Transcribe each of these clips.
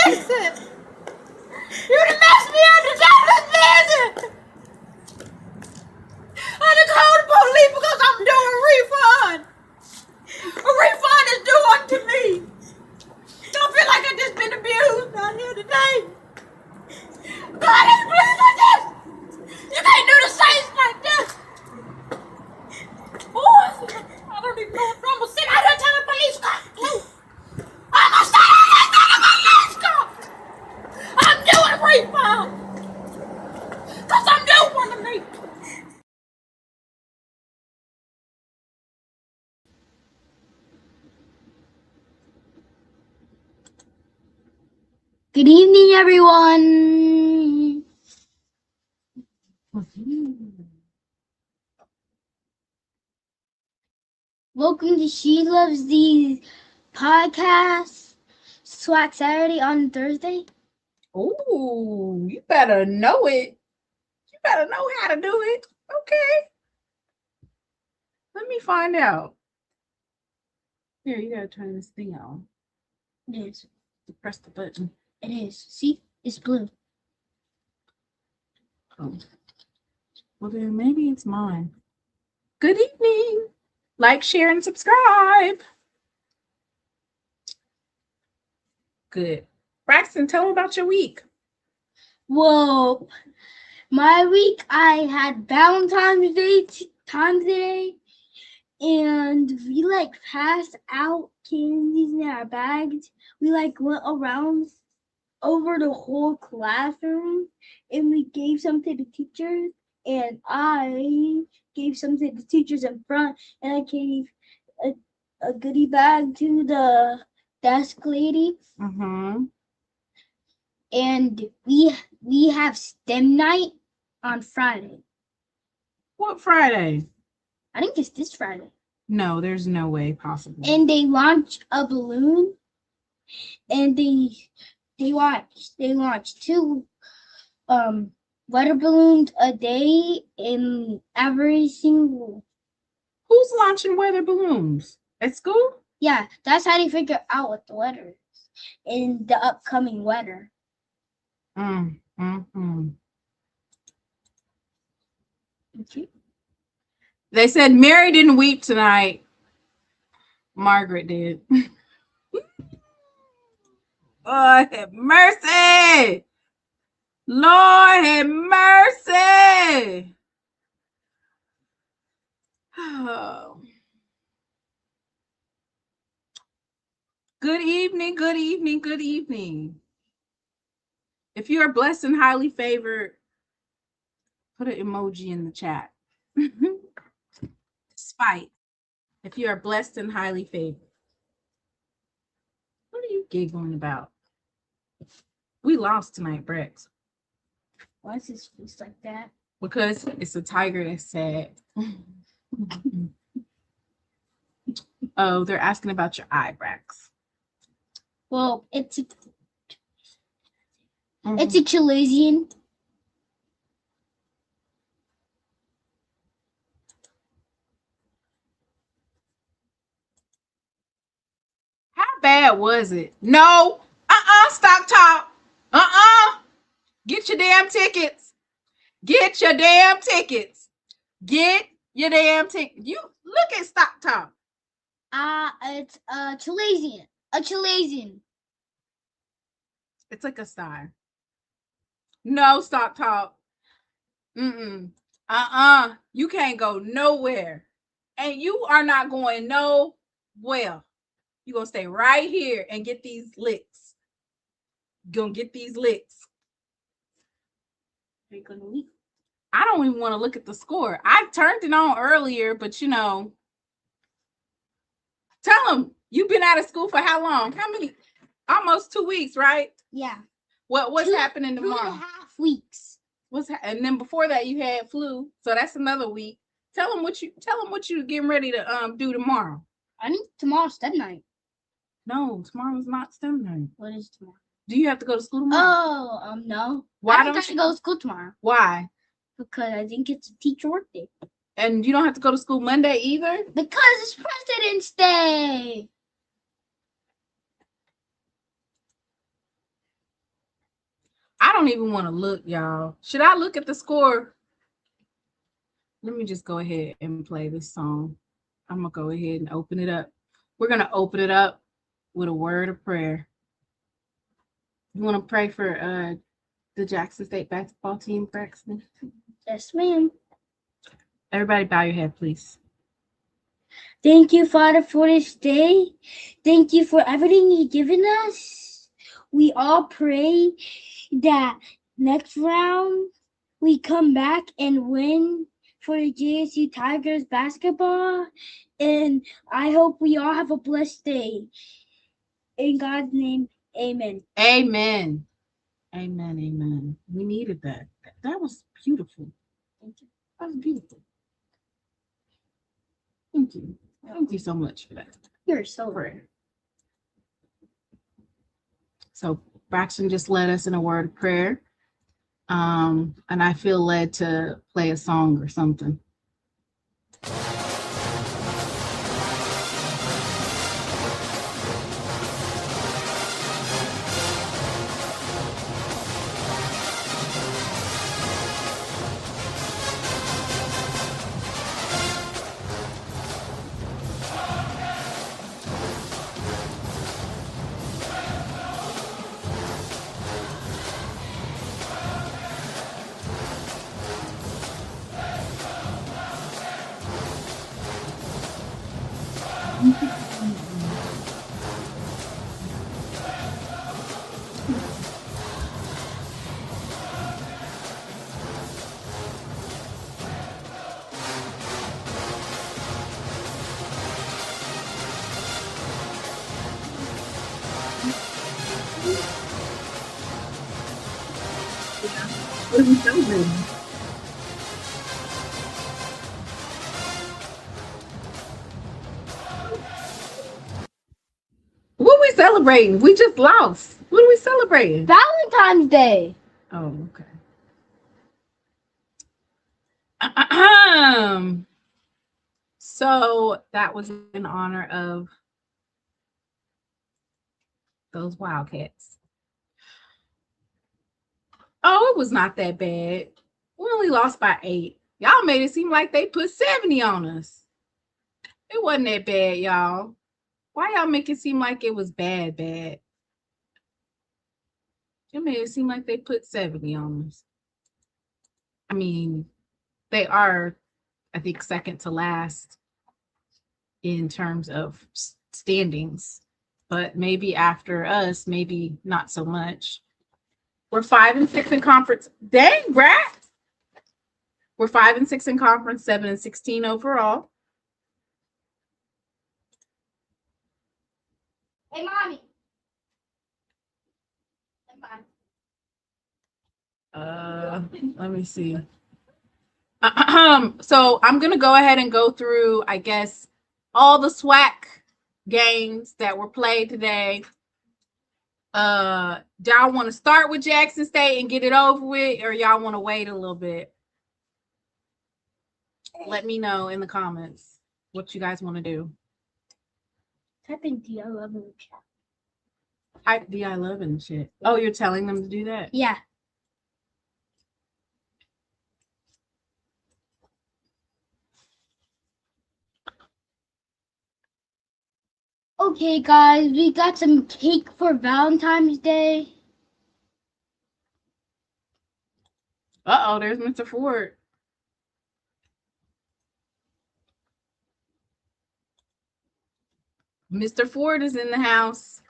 visit. You done messed me up to jobless visit. I done called the police because I'm doing a refund. A refund is due unto me. Don't feel like I just been abused down here today. God ain't pleased with this. You can't do the Saints like this. Boy, I don't even know what I'm gonna sit out here till the police come. I'm gonna sit out here till the police come. I'm doing a refund. Cause I'm doing one of me. Good evening, everyone. Welcome to She Loves These podcast. SWAC Saturday on Thursday. Ooh, you better know it. You better know how to do it. Okay. Let me find out. Here, you gotta turn this thing on. It is. Press the button. It is. See, it's blue. Oh. Well, then maybe it's mine. Good evening. Like, share, and subscribe. Good. Braxton, tell them about your week. Well, my week, I had Valentine's Day time today, and we passed out candies in our bags. We went around over the whole classroom, and we gave some to the teachers, and I gave some to the teachers in front, and I gave a goodie bag to the desk lady. Mm-hmm. And we have STEM night on Friday. What Friday? I think it's this Friday. No, there's no way possible. And they launch a balloon, and they launch 2 water balloons a day in every single. Who's launching weather balloons? At school? Yeah, that's how they figure out what the weather is in the upcoming weather. Okay. They said Mary didn't weep tonight. Margaret did. Lord have mercy. Lord have mercy. Oh. Good evening, good evening, good evening. If you are blessed and highly favored, put an emoji in the chat. Despite, if you are blessed and highly favored. What are you giggling about? We lost tonight, Brex. Why is his face like that? Because it's a tiger that's sad. Oh, they're asking about your eyebrows. Well, it's a Chilean. How bad was it? No. Stop talk. Get your damn tickets. Get your damn tickets. Get your damn ticket. You look at Stop Talk. It's a Chilean. A Chilean. It's like a star. No, Stop Talk. You can't go nowhere. And you are not going nowhere. You're going to stay right here and get these licks. You're going to get these licks. Are you going to leave? I don't even want to look at the score. I turned it on earlier, but you know. Tell them, you've been out of school for how long? How many? Almost 2 weeks, right? Yeah. What's happening tomorrow? 2.5 weeks. And then before that you had flu, so that's another week. Tell them what you're getting ready to do tomorrow. I think tomorrow's STEM night. No, tomorrow's not STEM night. What is tomorrow? Do you have to go to school tomorrow? Oh, no. Why I don't have to go to school tomorrow. Why? Because I think it's a teacher work day. And you don't have to go to school Monday either? Because it's President's Day. don't even want to look, y'all. Should I look at the score? Let me just go ahead and play this song. I'm going to go ahead and open it up. We're going to open it up with a word of prayer. You want to pray for the Jackson State basketball team, Braxton? Yes, ma'am. Everybody bow your head, please. Thank you, Father, for this day. Thank you for everything you've given us. We all pray that next round we come back and win for the JSU Tigers basketball. And I hope we all have a blessed day. In God's name, amen. Amen. Amen. Amen. We needed that. That was beautiful. Thank you. That was beautiful. Thank you. Thank you so much for that. You're so Prayer. So Braxton just led us in a word of prayer. And I feel led to play a song or something. What are we celebrating? What are we celebrating? We just lost. What are we celebrating? Valentine's Day. Oh, okay. So that was in honor of those Wildcats. Oh, it was not that bad. We only lost by 8. Y'all made it seem like they put 70 on us. It wasn't that bad, y'all. Why y'all make it seem like it was bad? It made it seem like they put 70 on us. I mean, they are, I think, second to last in terms of standings, but maybe after us, maybe not so much. We're 5-6 in conference. Dang, Brat. We're 5-6 in conference, 7-16 overall. Hey, mommy. Let me see. So I'm gonna go ahead and go through, I guess, all the SWAC games that were played today. Y'all want to start with Jackson State and get it over with, or y'all want to wait a little bit? Let me know in the comments what you guys want to do. Type in DI11 in the chat. Type DI11 in the chat. Oh, you're telling them to do that? Yeah. Okay, guys, we got some cake for Valentine's Day. Uh-oh, there's Mr. Ford. Mr. Ford is in the house.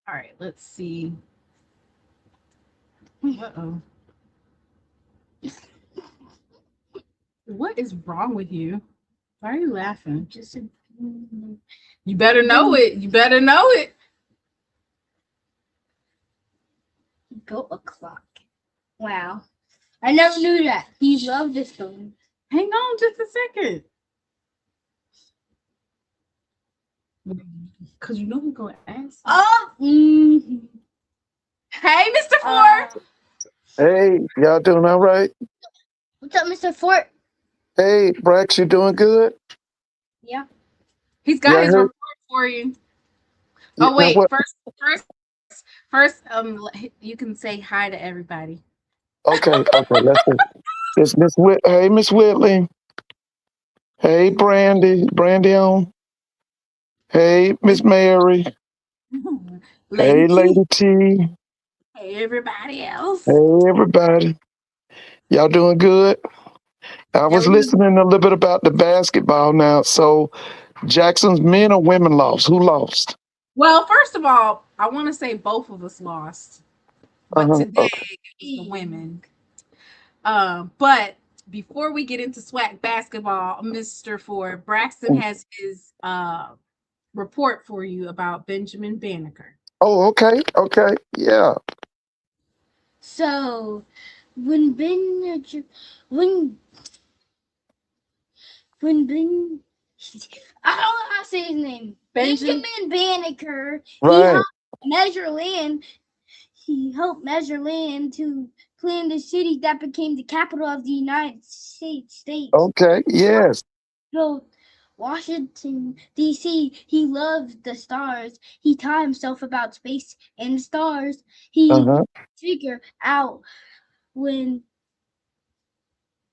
All right, let's see. Uh-oh. What is wrong with you? Why are you laughing? Just a You better know it. You better know it. Built a clock. Wow. I never knew that. He loved this one. Hang on just a second. Because you know we're going to ask. Oh! Hey, Mr. Ford. Hey, y'all doing all right? What's up, Mr. Fort? Hey, Brax, you doing good? Yeah. He's got Yeah, I his heard. report for you. Yeah, Oh, now wait. what? First, you can say hi to everybody. Okay, let's see. It's Miss Whit. Hey, Miss Whitley. Hey, Brandy on. Hey, Miss Mary. Lady Hey, T. Lady T. Hey, everybody else. Hey, everybody. Y'all doing good? I Yeah, was we just, listening a little bit about the basketball now. So, Jackson's men or women lost? Who lost? well, first of all, I want to say both of us lost, but today Okay. it was the women. But before we get into SWAC basketball, Mr. Ford, Braxton has his report for you about Benjamin Banneker. Oh, okay. Okay. Yeah. So, when Ben, when Ben, I don't know how to say his name. Benjamin. Benjamin Banneker. Right. He helped measure land to plan the city that became the capital of the United States. Okay. Yes. So, Washington, D.C., he loved the stars. He taught himself about space and the stars. Uh He huh. figured out when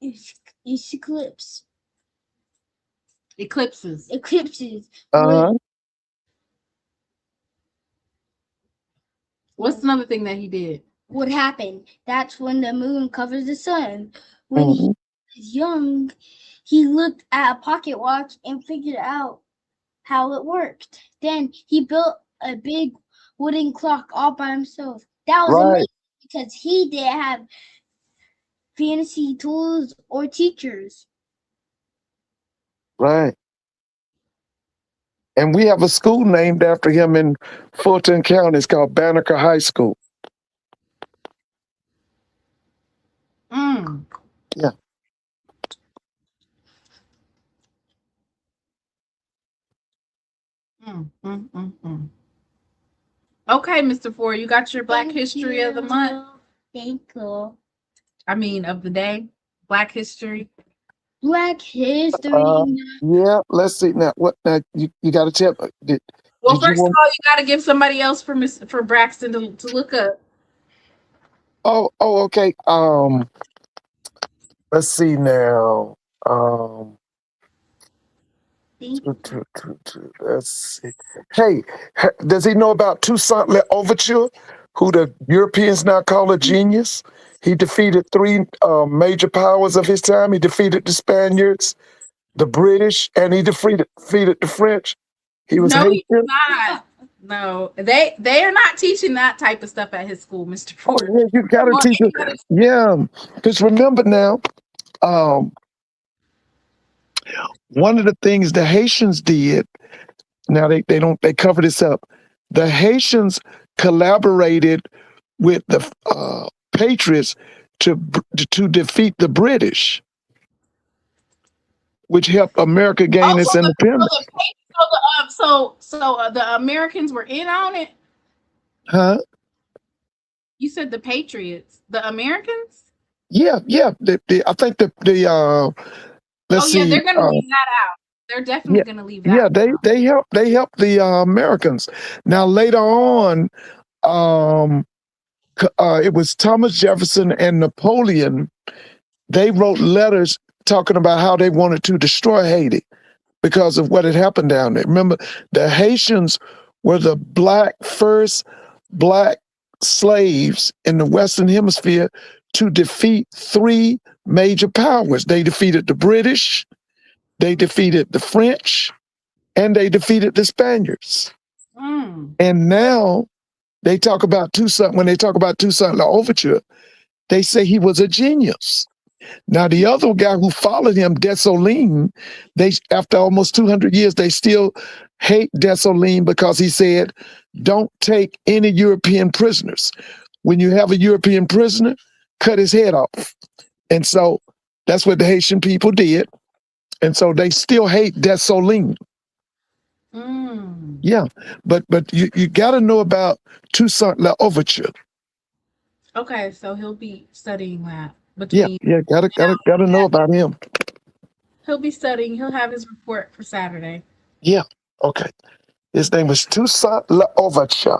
it's Eclipses. eclipses, Uh when huh. What's another thing that he did? what happened. That's when the moon covers the sun. When he Hmm. was young, he looked at a pocket watch and figured out how it worked. Then he built a big wooden clock all by himself. That was Right. amazing because he didn't have fancy tools or teachers. Right. And we have a school named after him in Fulton County. It's called Banneker High School. Mm, Yeah. mm. Okay, Mr. Ford, you got your Black History of the Month. Thank you. I mean, of the day. Black History. Black Uh, history. yeah. Let's see now. What now? You got to tell. Well, Did you first of want? all, you got to give somebody else for Braxton to look up. Oh. Okay. Let's see now. Um. Thank you. Let's see. Hey, does he know about Toussaint L'Ouverture, who the Europeans now call a genius? He defeated three major powers of his time. He defeated the Spaniards, the British, and he defeated the French. He was No, you do Haitian. not. No, they are not teaching that type of stuff at his school, Mr. Oh Ford. yeah, you gotta Or teach it. any other. Yeah, because remember now, um, one of the things the Haitians did. Now they cover this up. The Haitians collaborated with the Patriots to to defeat the British, which helped America gain Oh, its independence. the Americans were in on it. Huh? You said the Patriots, the Americans. Yeah. I think the let's Oh yeah, see. they're gonna leave that out. They're definitely Yeah, gonna leave that yeah. one out. They helped the Americans. Now later on, um, it was Thomas Jefferson and Napoleon. They wrote letters talking about how they wanted to destroy Haiti because of what had happened down there. Remember, the Haitians were the first black slaves in the Western Hemisphere to defeat three major powers. They defeated the British, they defeated the French, and they defeated the Spaniards. Mm. And now they talk about Toussaint, when they talk about Toussaint L'Ouverture, they say he was a genius. Now, the other guy who followed him, Dessalines, they after almost 200 years, they still hate Dessalines because he said, "Don't take any European prisoners. When you have a European prisoner, cut his head off." And so that's what the Haitian people did. And so they still hate Dessalines. Mm. Yeah, but you got to know about Toussaint L'Ouverture. Okay, so he'll be studying that Yeah, between. yeah, gotta know about him. He'll be studying. He'll have his report for Saturday. Yeah, okay. His name was Toussaint L'Ouverture.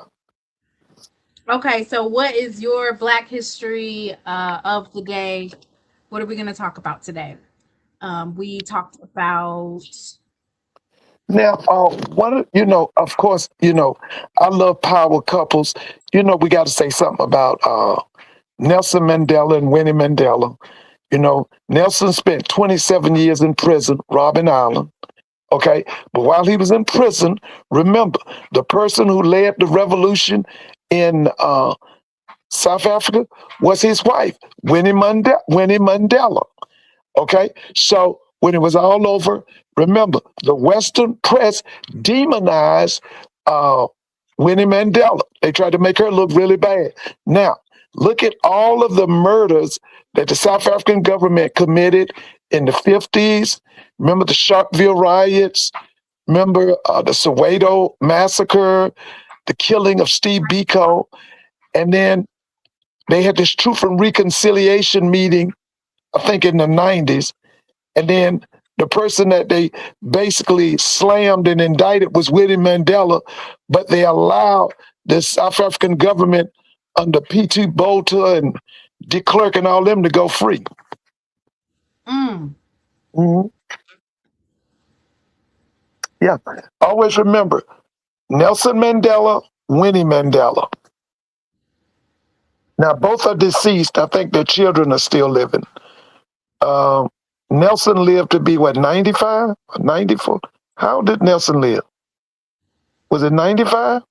Okay, so what is your Black history of the day? What are we going to talk about today? We talked about. Now, of course, I love power couples. We got to say something about Nelson Mandela and Winnie Mandela. Nelson spent 27 years in prison, Robben Island. Okay, but while he was in prison, remember the person who led the revolution in South Africa was his wife, Winnie Mandela. Okay, so when it was all over, remember the Western press demonized uh, Winnie Mandela. They tried to make her look really bad. Now, look at all of the murders that the South African government committed in the 50s. Remember the Sharpeville riots? Remember the Soweto massacre, the killing of Steve Biko? And then they had this Truth and Reconciliation meeting, I think in the 90s. And then the person that they basically slammed and indicted was Winnie Mandela, but they allowed the South African government under P.T. Botha and de Klerk and all them to go free. Mm. Mhm. Yeah. Always remember Nelson Mandela, Winnie Mandela. Now, both are deceased. I think their children are still living. Um, Nelson lived to be, what, 95 or 94? How did Nelson live? Was it 95?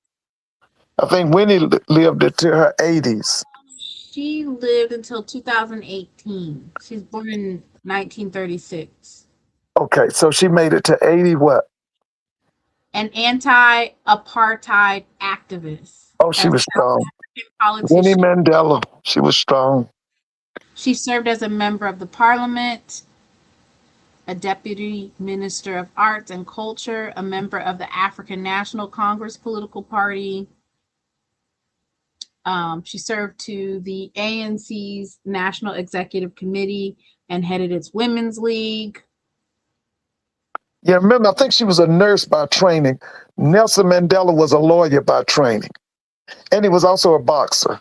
I think Winnie lived into her 80s. She lived until 2018. She's born in 1936. Okay, so she made it to 80 what? An anti-apartheid activist. Oh, she As a was South strong. African Winnie politician, Mandela, she was strong. she served as a member of the parliament, a deputy minister of arts and culture, a member of the African National Congress political party. She served to the ANC's National Executive Committee and headed its Women's League. Yeah, remember, I think she was a nurse by training. Nelson Mandela was a lawyer by training. And he was also a boxer.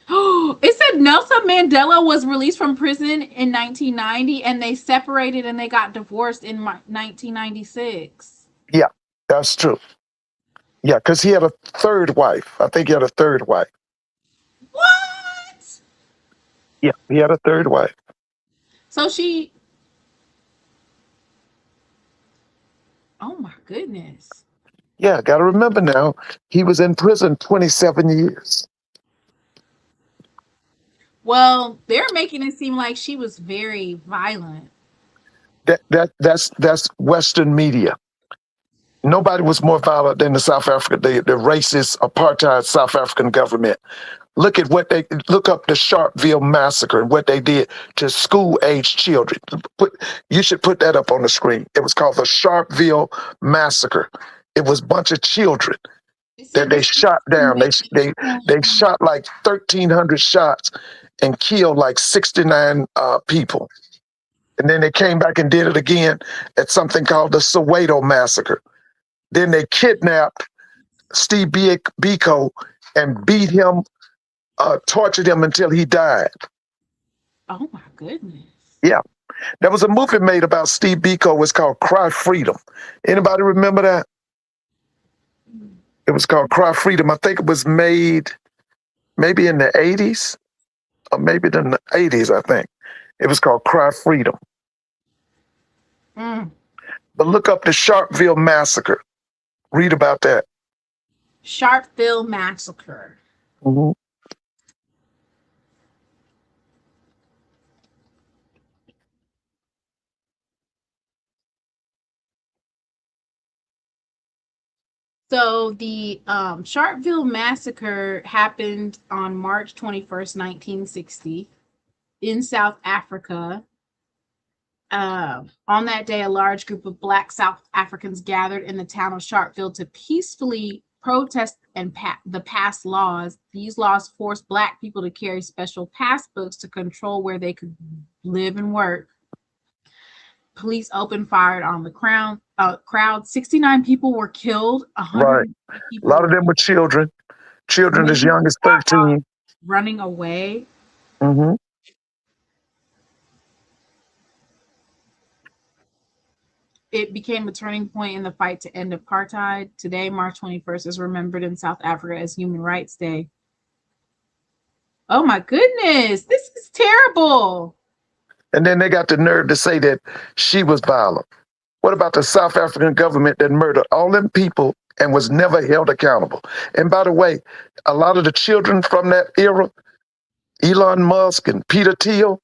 It said Nelson Mandela was released from prison in 1990 and they separated and they got divorced in 1996. Yeah, that's true. Yeah, because he had a third wife. I think he had a third wife. What? Yeah, he had a third wife. So she. Oh my goodness. Yeah, got to remember now, he was in prison 27 years. Well, they're making it seem like she was very violent. That's Western media. Nobody was more violent than the South African, the racist apartheid South African government. Look up the Sharpeville massacre and what they did to school-age children. You should put that up on the screen. It was called the Sharpeville massacre. It was a bunch of children that they shot down. They shot like 1,300 shots and killed like 69 people. And then they came back and did it again at something called the Soweto massacre. Then they kidnapped Steve Biko and beat him, tortured him until he died. Oh my goodness. Yeah. There was a movie made about Steve Biko. It was called Cry Freedom. Anybody remember that? It was called Cry Freedom. I think it was made maybe in the 80s or maybe in the 80s, I think. It was called Cry Freedom. Mm. But look up the Sharpeville massacre. Read about that. Sharpeville massacre. Mm-hmm. So the Sharpeville massacre happened on March 21st, 1960, in South Africa. On that day, a large group of Black South Africans gathered in the town of Sharpeville to peacefully protest and the passed laws. These laws forced Black people to carry special passbooks to control where they could live and work. Police opened fire on the crowd. 69 people were killed. Right. 100 A people lot were of them were children as millions young as got out 13. running away. Hmm. It became a turning point in the fight to end apartheid. Today, March 21st, is remembered in South Africa as Human Rights Day. Oh my goodness, this is terrible. And then they got the nerve to say that she was violent. What about the South African government that murdered all them people and was never held accountable? And by the way, a lot of the children from that era, Elon Musk and Peter Thiel,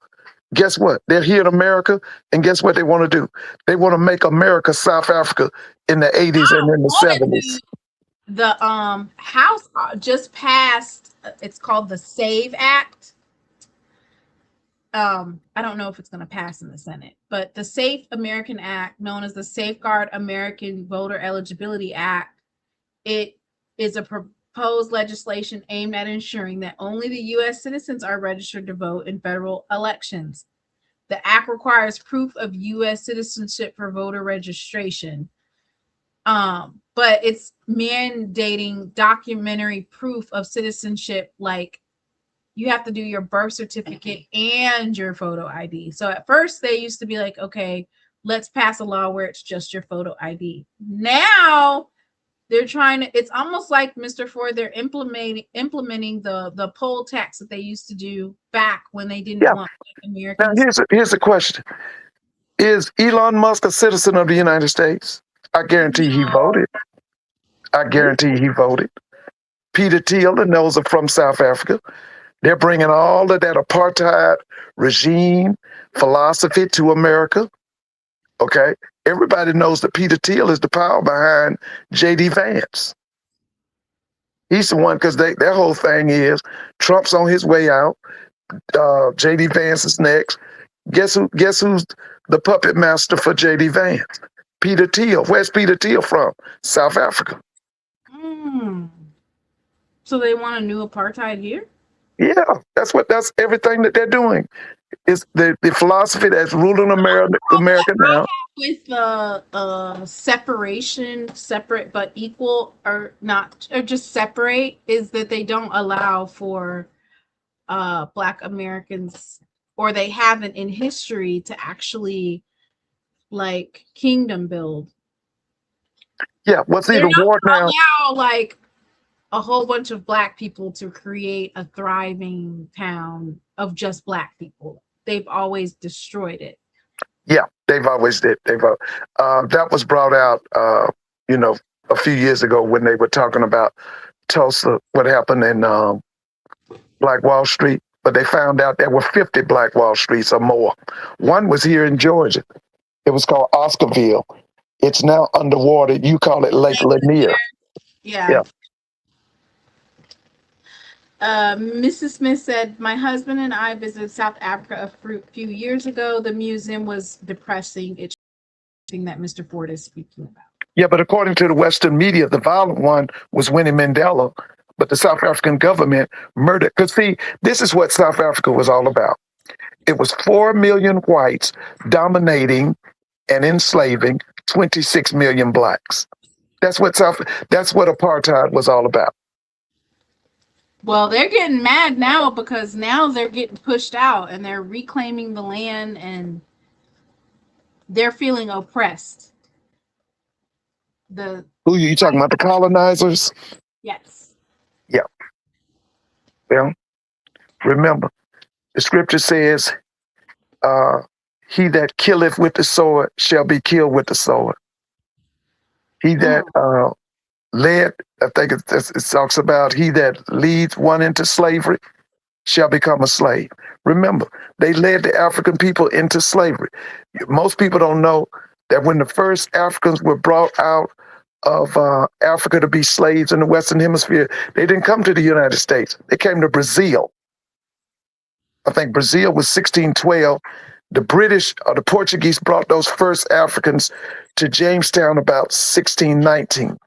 guess what? They're here in America, and guess what they want to do? They want to make America South Africa in the 80s and in the 70s. The House just passed. It's called the SAVE Act. I don't know if it's going to pass in the Senate, but the Safe American Act, known as the Safeguard American Voter Eligibility Act, it is a proposed legislation aimed at ensuring that only the U.S. citizens are registered to vote in federal elections. The act requires proof of U.S. citizenship for voter registration, but it's mandating documentary proof of citizenship, like you have to do your birth certificate and your photo ID. So at first they used to be like, okay, let's pass a law where it's just your photo ID. Now they're trying to, it's almost like Mr. Ford, they're implementing the poll tax that they used to do back when they didn't want Now Americans. here's a question. Is Elon Musk a citizen of the United States? I guarantee he voted. I guarantee he voted. Peter Thiel and those are from South Africa. They're bringing all of that apartheid regime philosophy to America. Okay. Everybody knows that Peter Thiel is the power behind J.D. Vance. He's the one, because their whole thing is Trump's on his way out. J.D. Vance is next. Guess who's the puppet master for J.D. Vance? Peter Thiel. Where's Peter Thiel from? South Africa. So they want a new apartheid here? Yeah, that's everything that they're doing. Is the philosophy that's ruling America now. With the separation, separate but equal, or not, or just separate, is that they don't allow for Black Americans, or they haven't in history, to actually like kingdom build. Yeah, what's They're even not war now? allow like a whole bunch of Black people to create a thriving town of just Black people. They've always destroyed it. Yeah, they've always did. That was brought out, a few years ago when they were talking about Tulsa, what happened in Black Wall Street. But they found out there were 50 Black Wall Streets or more. One was here in Georgia. It was called Oscarville. It's now underwater. You call it Lake Lanier. Yeah. Mrs. Smith said, my husband and I visited South Africa a few years ago. The museum was depressing. It's something that Mr. Ford is speaking about. Yeah, but according to the Western media, the violent one was Winnie Mandela, but the South African government murdered. Because see, this is what South Africa was all about. It was 4 million whites dominating and enslaving 26 million Blacks. That's what apartheid was all about. Well, they're getting mad now because now they're getting pushed out and they're reclaiming the land and they're feeling oppressed. Who are you talking about? The colonizers? Yes. Yeah. Well, remember, the scripture says, he that killeth with the sword shall be killed with the sword. He that led, I think it talks about he that leads one into slavery shall become a slave. Remember, they led the African people into slavery. Most people don't know that when the first Africans were brought out of Africa to be slaves in the Western Hemisphere, they didn't come to the United States. They came to Brazil. I think Brazil was 1612. The British or the Portuguese brought those first Africans to Jamestown about 1619.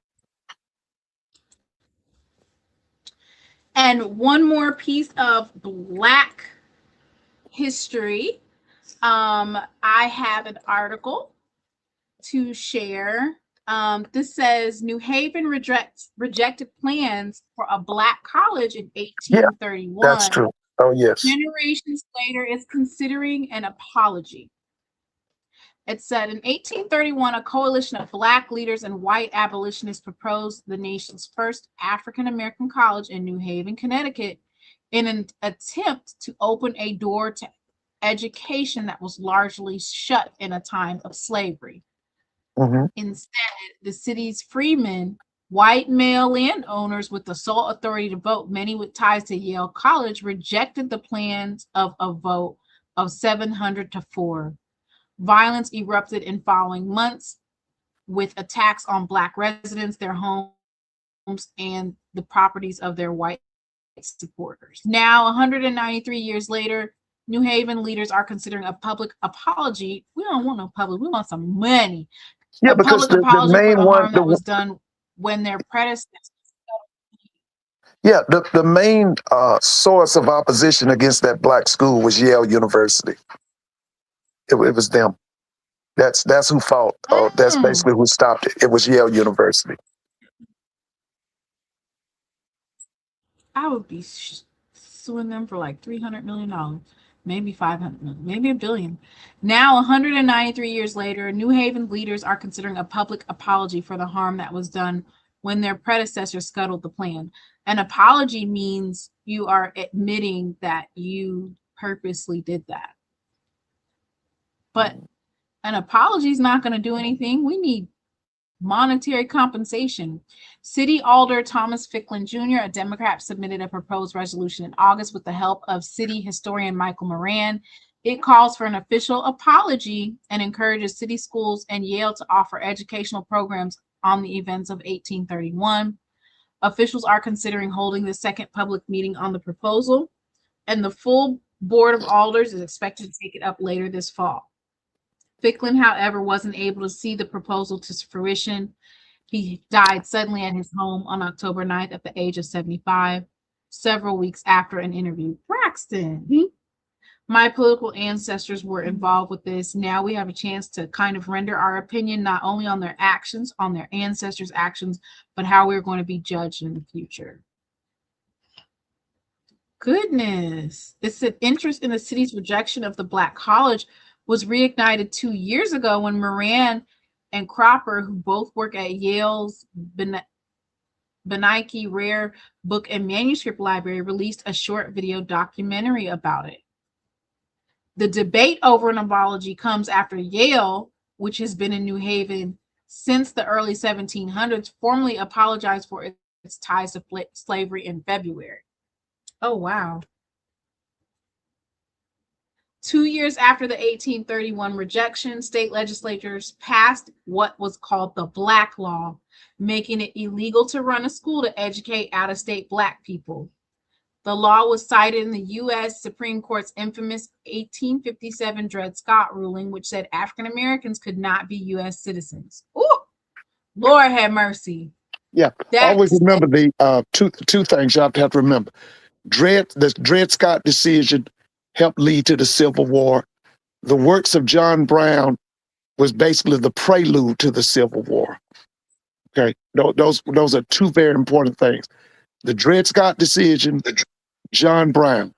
And one more piece of Black history. I have an article to share. This says New Haven rejected plans for a Black college in 1831. Yeah, that's true. Oh, yes. Generations later, it's considering an apology. It said in 1831, a coalition of Black leaders and white abolitionists proposed the nation's first African-American college in New Haven, Connecticut, in an attempt to open a door to education that was largely shut in a time of slavery. Mm-hmm. Instead, the city's freemen, white male landowners with the sole authority to vote, many with ties to Yale College, rejected the plans of a vote of 700 to 4. Violence erupted in following months with attacks on Black residents, their homes, and the properties of their white supporters. Now, 193 years later, New Haven leaders are considering a public apology. We don't want no public, we want some money. Yeah, a because public apology the main for the one harm that was done when their predecessors. Yeah, the main source of opposition against that Black school was Yale University. It was them. That's who fought. That's basically who stopped it. It was Yale University. I would be suing them for like $300 million, maybe 500 million, maybe $1 billion. Now, 193 years later, New Haven leaders are considering a public apology for the harm that was done when their predecessors scuttled the plan. An apology means you are admitting that you purposely did that. But an apology is not going to do anything. We need monetary compensation. City Alder Thomas Ficklin Jr., a Democrat, submitted a proposed resolution in August with the help of city historian Michael Moran. It calls for an official apology and encourages city schools and Yale to offer educational programs on the events of 1831. Officials are considering holding the second public meeting on the proposal, and the full board of alders is expected to take it up later this fall. Ficklin, however, wasn't able to see the proposal to fruition. He died suddenly at his home on October 9th at the age of 75, several weeks after an interview. Braxton, my political ancestors were involved with this. Now we have a chance to kind of render our opinion not only on their actions, on their ancestors' actions, but how we're going to be judged in the future. Goodness. It's an interest in the city's rejection of the Black college was reignited 2 years ago when Moran and Cropper, who both work at Yale's Beinecke Rare Book and Manuscript Library, released a short video documentary about it. The debate over an apology comes after Yale, which has been in New Haven since the early 1700s, formally apologized for its ties to slavery in February. Oh, wow. 2 years after the 1831 rejection, state legislatures passed what was called the Black Law, making it illegal to run a school to educate out-of-state Black people. The law was cited in the U.S. Supreme Court's infamous 1857 Dred Scott ruling, which said African Americans could not be U.S. citizens. Ooh, Lord have mercy. Yeah, always remember the two things you have to remember. The Dred Scott decision helped lead to the Civil War. The works of John Brown was basically the prelude to the Civil War. Okay, those are two very important things. The Dred Scott decision, John Brown.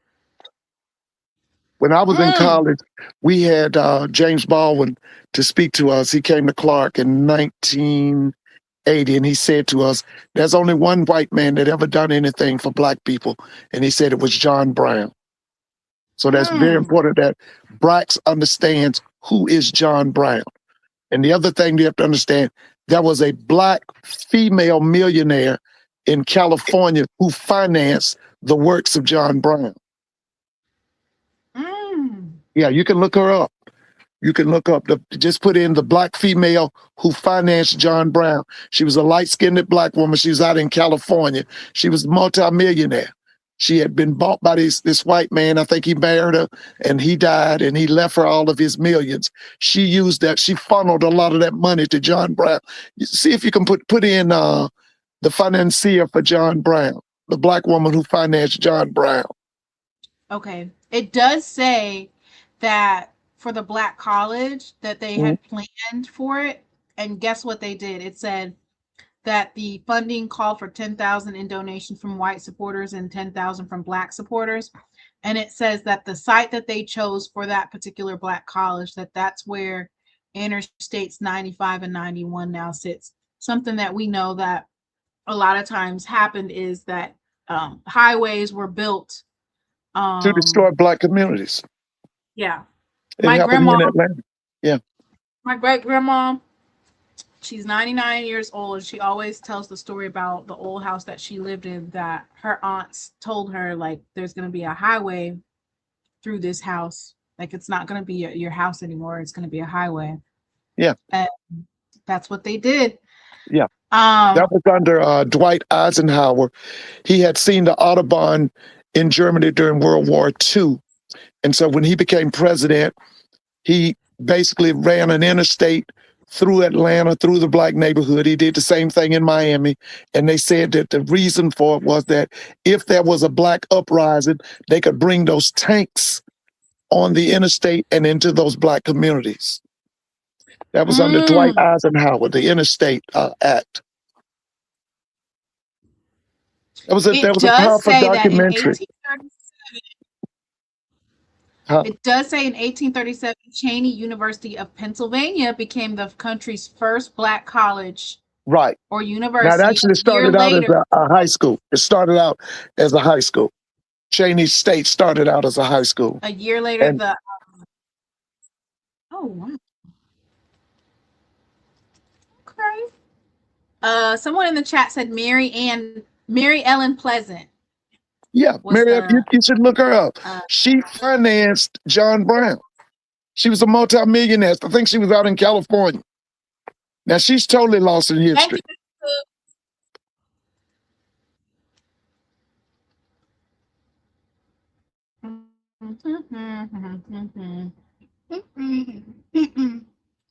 When I was in college, we had James Baldwin to speak to us. He came to Clark in 1980, and he said to us, there's only one white man that ever done anything for Black people, and he said it was John Brown. So that's very important that Brax understands who is John Brown. And the other thing you have to understand, there was a Black female millionaire in California who financed the works of John Brown. Yeah, you can look her up. You can look up just put in the black female who financed John Brown. She was a light-skinned black woman. She was out in California. She was a multimillionaire. She had been bought by this white man. I think he married her and he died and he left her all of his millions. She used that. She funneled a lot of that money to John Brown. See if you can put in the financier for John Brown, the black woman who financed John Brown. Okay. It does say that for the black college that they had planned for it. And guess what they did? It said that the funding called for 10,000 in donation from white supporters and 10,000 from black supporters. And it says that the site that they chose for that particular black college, that's where Interstates 95 and 91 now sits. Something that we know that a lot of times happened is that highways were built to destroy black communities. Yeah. It happened in Atlanta. Yeah. My great grandma, she's 99 years old, and she always tells the story about the old house that she lived in, that her aunts told her, like, there's going to be a highway through this house. Like, it's not going to be your house anymore. It's going to be a highway. Yeah. And that's what they did. Yeah. That was under Dwight Eisenhower. He had seen the Autobahn in Germany during World War II. And so when he became president, he basically ran an interstate through Atlanta, through the black neighborhood. He did the same thing in Miami. And they said that the reason for it was that if there was a black uprising, they could bring those tanks on the interstate and into those black communities. That was under Dwight Eisenhower, the Interstate Act. That was a powerful documentary. It does say in 1837, Cheyney University of Pennsylvania became the country's first black college. Right. Or university. Now, it actually started out as a high school. It started out as a high school. Cheyney State started out as a high school. A year later, oh, wow. Okay. Someone in the chat said Mary Ellen Pleasant. Yeah, you should look her up. She financed John Brown. She was a multimillionaire. I think she was out in California. Now, she's totally lost in history.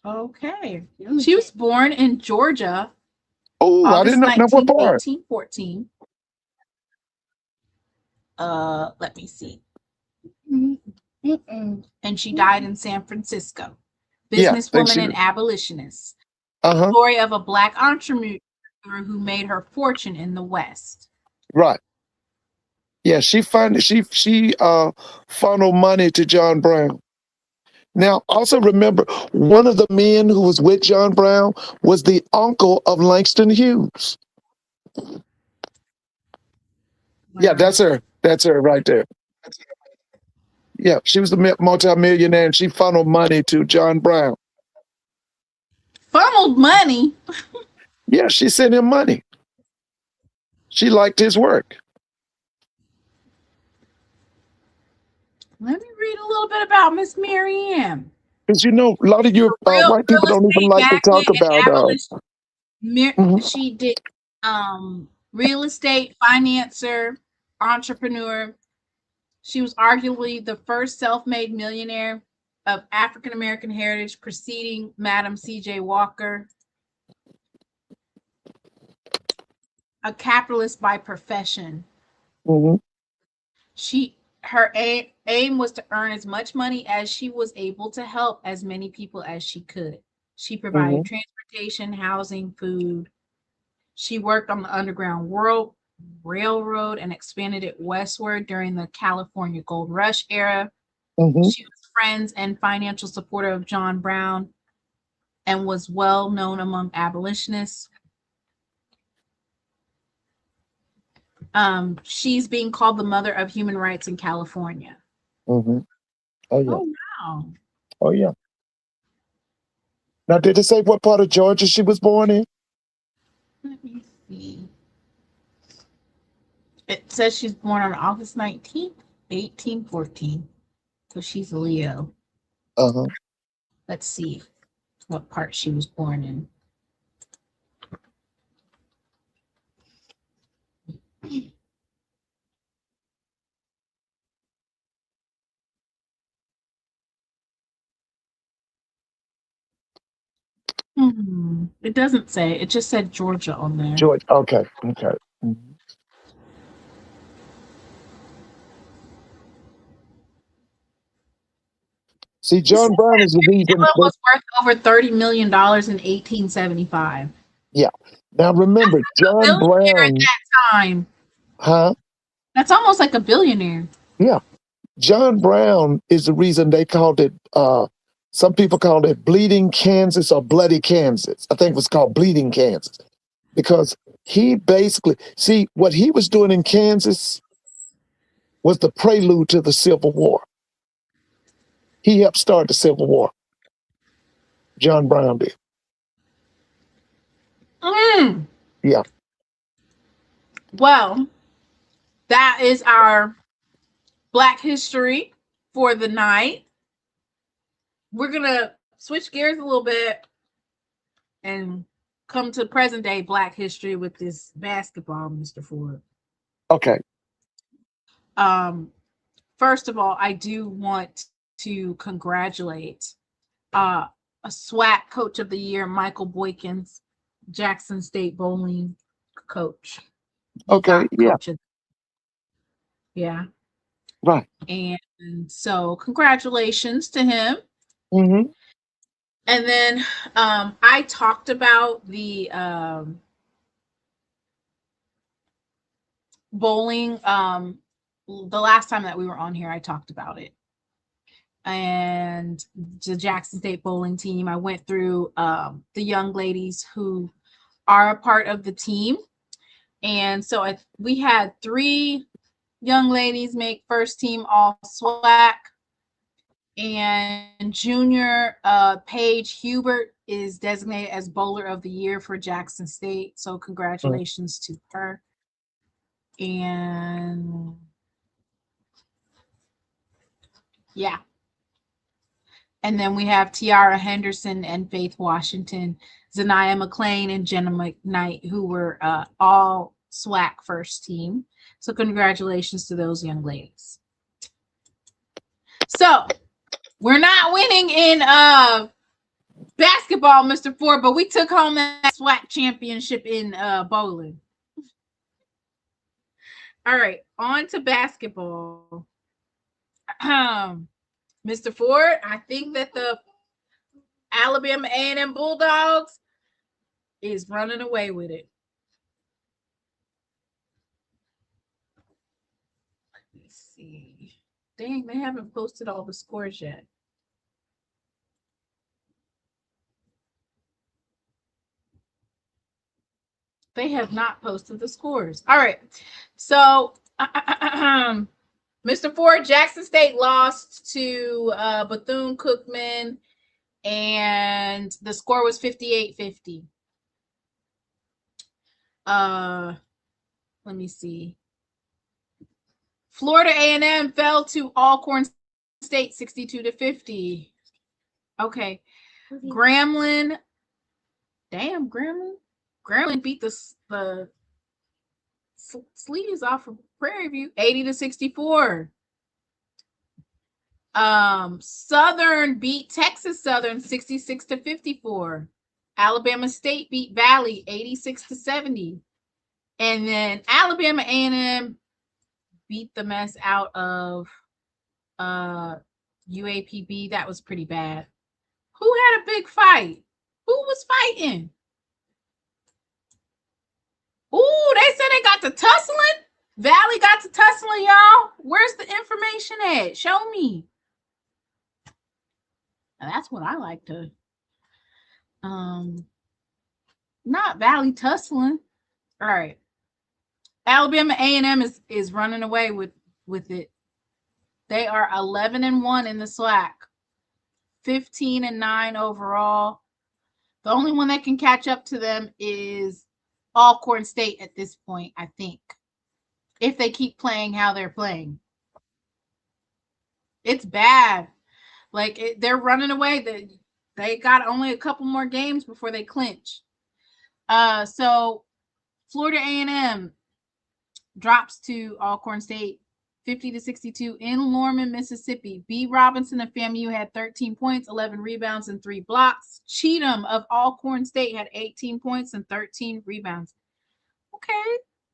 Okay. She was born in Georgia. Oh, August, I didn't know what part. 1814. Let me see. And she died in San Francisco. Businesswoman and abolitionist. The story of a black entrepreneur who made her fortune in the West. Right. Yeah, she funneled money to John Brown. Now, also remember, one of the men who was with John Brown was the uncle of Langston Hughes. Wow. Yeah, that's her. That's her right there. Yeah, she was the multimillionaire, and she funneled money to John Brown. Funneled money? Yeah, she sent him money. She liked his work. Let me read a little bit about Miss Mary Ann. Because a lot of you white people don't even like to talk about She did real estate, financer, entrepreneur. She was arguably the first self-made millionaire of African-American heritage, preceding Madam C.J. Walker. A capitalist by profession. Her aim was to earn as much money as she was able to help as many people as she could. She provided transportation, housing, food. She worked on the Underground Railroad and expanded it westward during the California Gold Rush era. She was friends and financial supporter of John Brown and was well known among abolitionists. She's being called the mother of human rights in California. Oh, yeah. Oh, wow. Oh, yeah. Now, did it say what part of Georgia she was born in? Let me see. It says she's born on August 19th, 1814. So she's a Leo. Let's see what part she was born in. It doesn't say. It just said Georgia on there. George. Okay. Okay. Mhm. See, John Brown is the reason. Peninsula was worth over $30 million in 1875. Yeah. Now remember, A John billionaire at Brown. that time. Huh? That's almost like a billionaire. Yeah. John Brown is the reason they called it. Some people called it Bleeding Kansas or Bloody Kansas. I think it was called Bleeding Kansas because he basically see what he was doing in Kansas was the prelude to the Civil War. He helped start the Civil War. John Brown did. Yeah. Well, that is our Black history for the night. We're going to switch gears a little bit and come to present day Black history with this basketball, Mr. Ford. Okay. First of all, I do want to congratulate a SWAC Coach of the Year, Michael Boykins, Jackson State bowling coach. Okay. Yeah. Yeah. Right. And so congratulations to him. Mm-hmm. And then I talked about the bowling. The last time that we were on here, I talked about it. And the Jackson State bowling team, I went through the young ladies who are a part of the team. And so we had 3 young ladies make first team all SWAC. And junior Paige Hubert is designated as bowler of the year for Jackson State. So congratulations to her. And yeah. And then we have Tiara Henderson and Faith Washington, Zanaya McLean and Jenna McKnight, who were all SWAC first team. So congratulations to those young ladies. So we're not winning in basketball, Mr. Ford, but we took home that SWAC championship in bowling. All right, on to basketball. Mr. Ford, I think that the Alabama A&M Bulldogs is running away with it. Let me see. Dang, they haven't posted all the scores yet. They have not posted the scores. All right. So, Mr. Ford, Jackson State lost to Bethune-Cookman, and the score was 58-50. Let me see. Florida A&M fell to Alcorn State 62-50. Okay. Grambling. Damn, Grambling beat the sleeves off of Prairie View 80-64. Southern beat Texas Southern 66-54. Alabama State beat Valley 86-70. And then Alabama A&M beat the mess out of UAPB. That was pretty bad. Who had a big fight? Who was fighting? Ooh, they said they got to tussling. Valley got to tussling, y'all. Where's the information at? Show me. Now, that's what I like to. Not Valley tussling. All right. Alabama A&M is running away with it. They are 11-1 in the SWAC, 15-9 overall. The only one that can catch up to them is Alcorn State at this point, I think, if they keep playing how they're playing. It's bad. Like they're running away. They got only a couple more games before they clinch. So Florida A&M drops to Alcorn State 50-62 in Lorman, Mississippi. B. Robinson of FAMU had 13 points, 11 rebounds, and 3 blocks. Cheatham of Alcorn State had 18 points and 13 rebounds. Okay,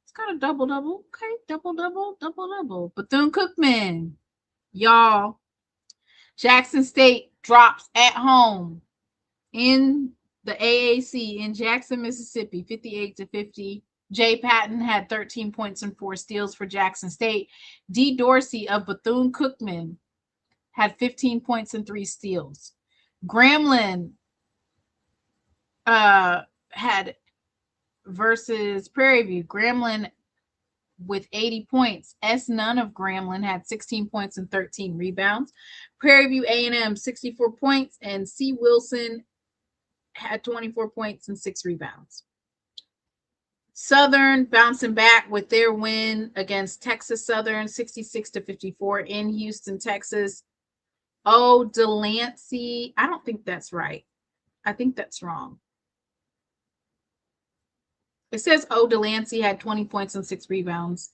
it's got a double-double. Okay, double-double. Bethune-Cookman, y'all. Jackson State drops at home in the AAC in Jackson, Mississippi, 58-50. Jay Patton had 13 points and 4 steals for Jackson State. D. Dorsey of Bethune-Cookman had 15 points and 3 steals. Grambling had versus Prairie View. Grambling with 80 points. S. Nunn of Grambling had 16 points and 13 rebounds. Prairie View A&M 64 points, and C. Wilson had 24 points and 6 rebounds. Southern bouncing back with their win against Texas Southern 66-54 in Houston, Texas. Oh, Delancey. I don't think that's right. I think that's wrong. It says O. Delancey had 20 points and 6 rebounds.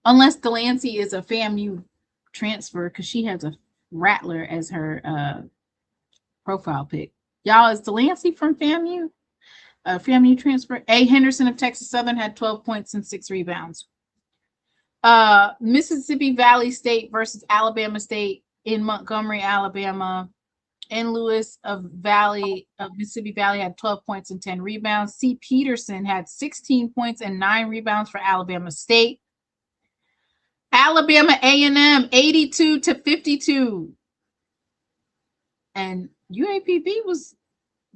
Unless Delancey is a FAMU transfer, because she has a Rattler as her profile pic. Y'all, is Delancey from FAMU? FAMU transfer. A. Henderson of Texas Southern had 12 points and 6 rebounds. Mississippi Valley State versus Alabama State in Montgomery, Alabama. N. Lewis of Mississippi Valley had 12 points and 10 rebounds. C. Peterson had 16 points and 9 rebounds for Alabama State. Alabama A&M 82-52. And UAPB was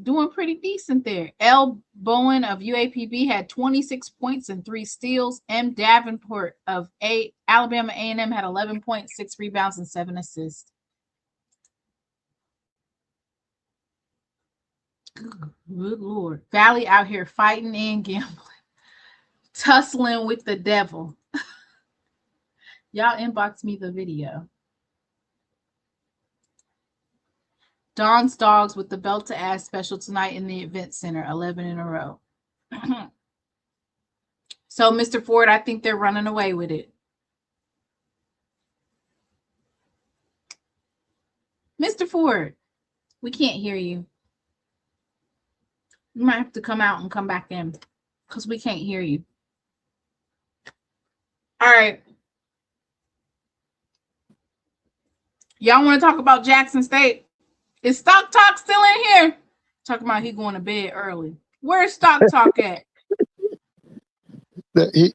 doing pretty decent there. L. Bowen of UAPB had 26 points and 3 steals. M. Davenport of Alabama A&M had 11 points, 6 rebounds, and 7 assists. Good Lord. Valley out here fighting and gambling. Tussling with the devil. Y'all inbox me the video. Dawn's Dogs with the belt to ass special tonight in the event center, 11 in a row. So, Mr. Ford, I think they're running away with it. Mr. Ford, we can't hear you. You might have to come out and come back in because we can't hear you. All right. Y'all want to talk about Jackson State? Is Stock Talk still in here? Talking about he going to bed early. Where's Stock Talk at?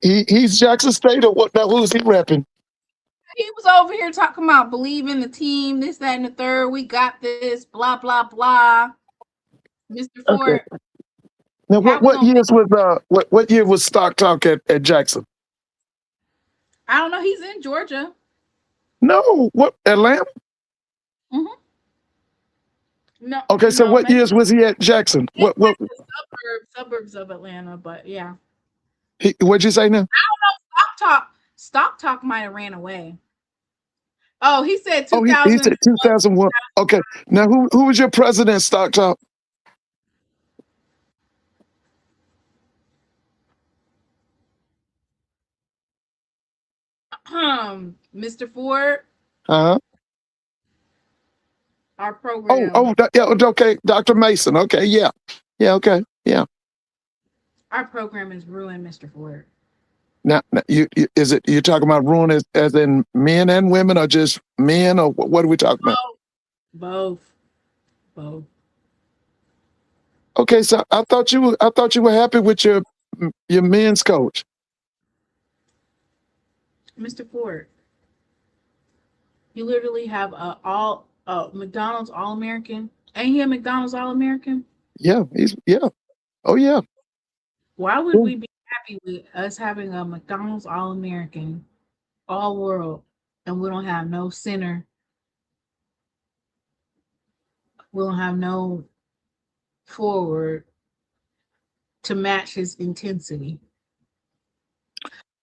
He's Jackson State, or what? Now who's he repping? He was over here talking about believe in the team, this, that, and the third. We got this, blah, blah, blah. Mr. Ford. Okay. Now what year was Stock Talk at Jackson? I don't know. He's in Georgia. No, what, Atlanta? Mm-hmm. No. Okay, so what years was he at Jackson? What suburbs of Atlanta, but yeah. What'd you say now? I don't know. Stock Talk might have ran away. Oh, he said 2000. Oh, he said 2001. Okay. Now who was your president, Stock Talk? Mr. Ford. Uh-huh. Our program. Yeah, okay. Dr. Mason. Okay, yeah. Yeah, okay. Yeah. Our program is ruined, Mr. Ford. Now you're talking about ruin as in men and women, or just men, or what are we talking about? Both. Okay, so I thought you were happy with your men's coach. Mr. Ford, you literally have McDonald's All-American. Ain't he a McDonald's All-American? Yeah, Oh yeah. Why would we be happy with us having a McDonald's All-American, all world, and we don't have no center? We don't have no forward to match his intensity.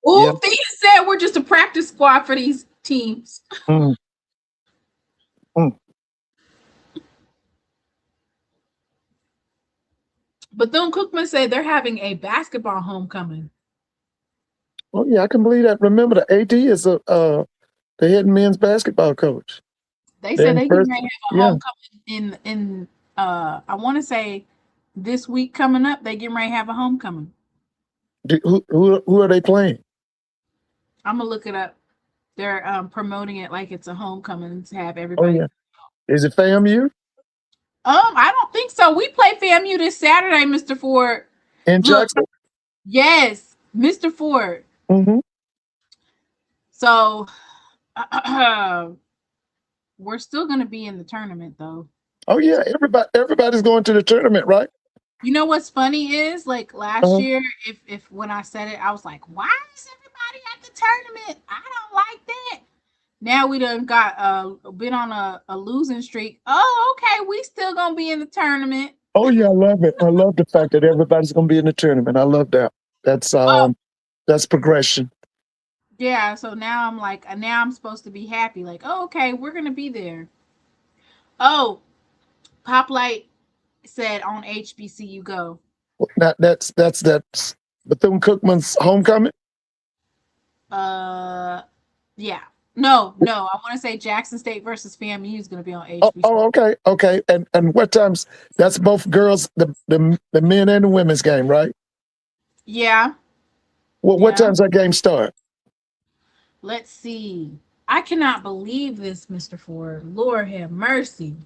Oh, Thea said we're just a practice squad for these teams. Bethune-Cookman said they're having a basketball homecoming. Oh yeah, I can believe that. Remember, the AD is the head men's basketball coach. They They're said in they can first. have a Yeah. homecoming in I want to say this week coming up. They getting ready to have a homecoming. Who are they playing? I'm gonna look it up. They're promoting it like it's a homecoming to have Oh everybody. yeah. Is it FAMU I don't think so. We play FAMU this Saturday, Mr. Ford. in Look, Jackson? yes, Mr. Ford. Mm-hmm. So we're still gonna be in the tournament though. Oh yeah, everybody's going to the tournament, right? You know what's funny is like last Uh-huh. year, if when I said it, I was like, why is everybody at the tournament? I don't like that. Now we done got been on a losing streak. Oh, okay, we still gonna be in the tournament. Oh yeah, I love it. I love the fact that everybody's going to be in the tournament. I love that. That's Oh, that's progression. yeah. So now I'm like, now I'm supposed to be happy. Like, oh, okay, we're gonna be there. Oh, Poplight said on HBCU go. That's Bethune-Cookman's homecoming. Uh, yeah. No. I want to say Jackson State versus FAMU is gonna be on Oh, HBCU. okay. And what times? That's both girls, the men and the women's game, right? Yeah. What Yeah. times that game start? Let's see. I cannot believe this, Mr. Ford. Lord have mercy.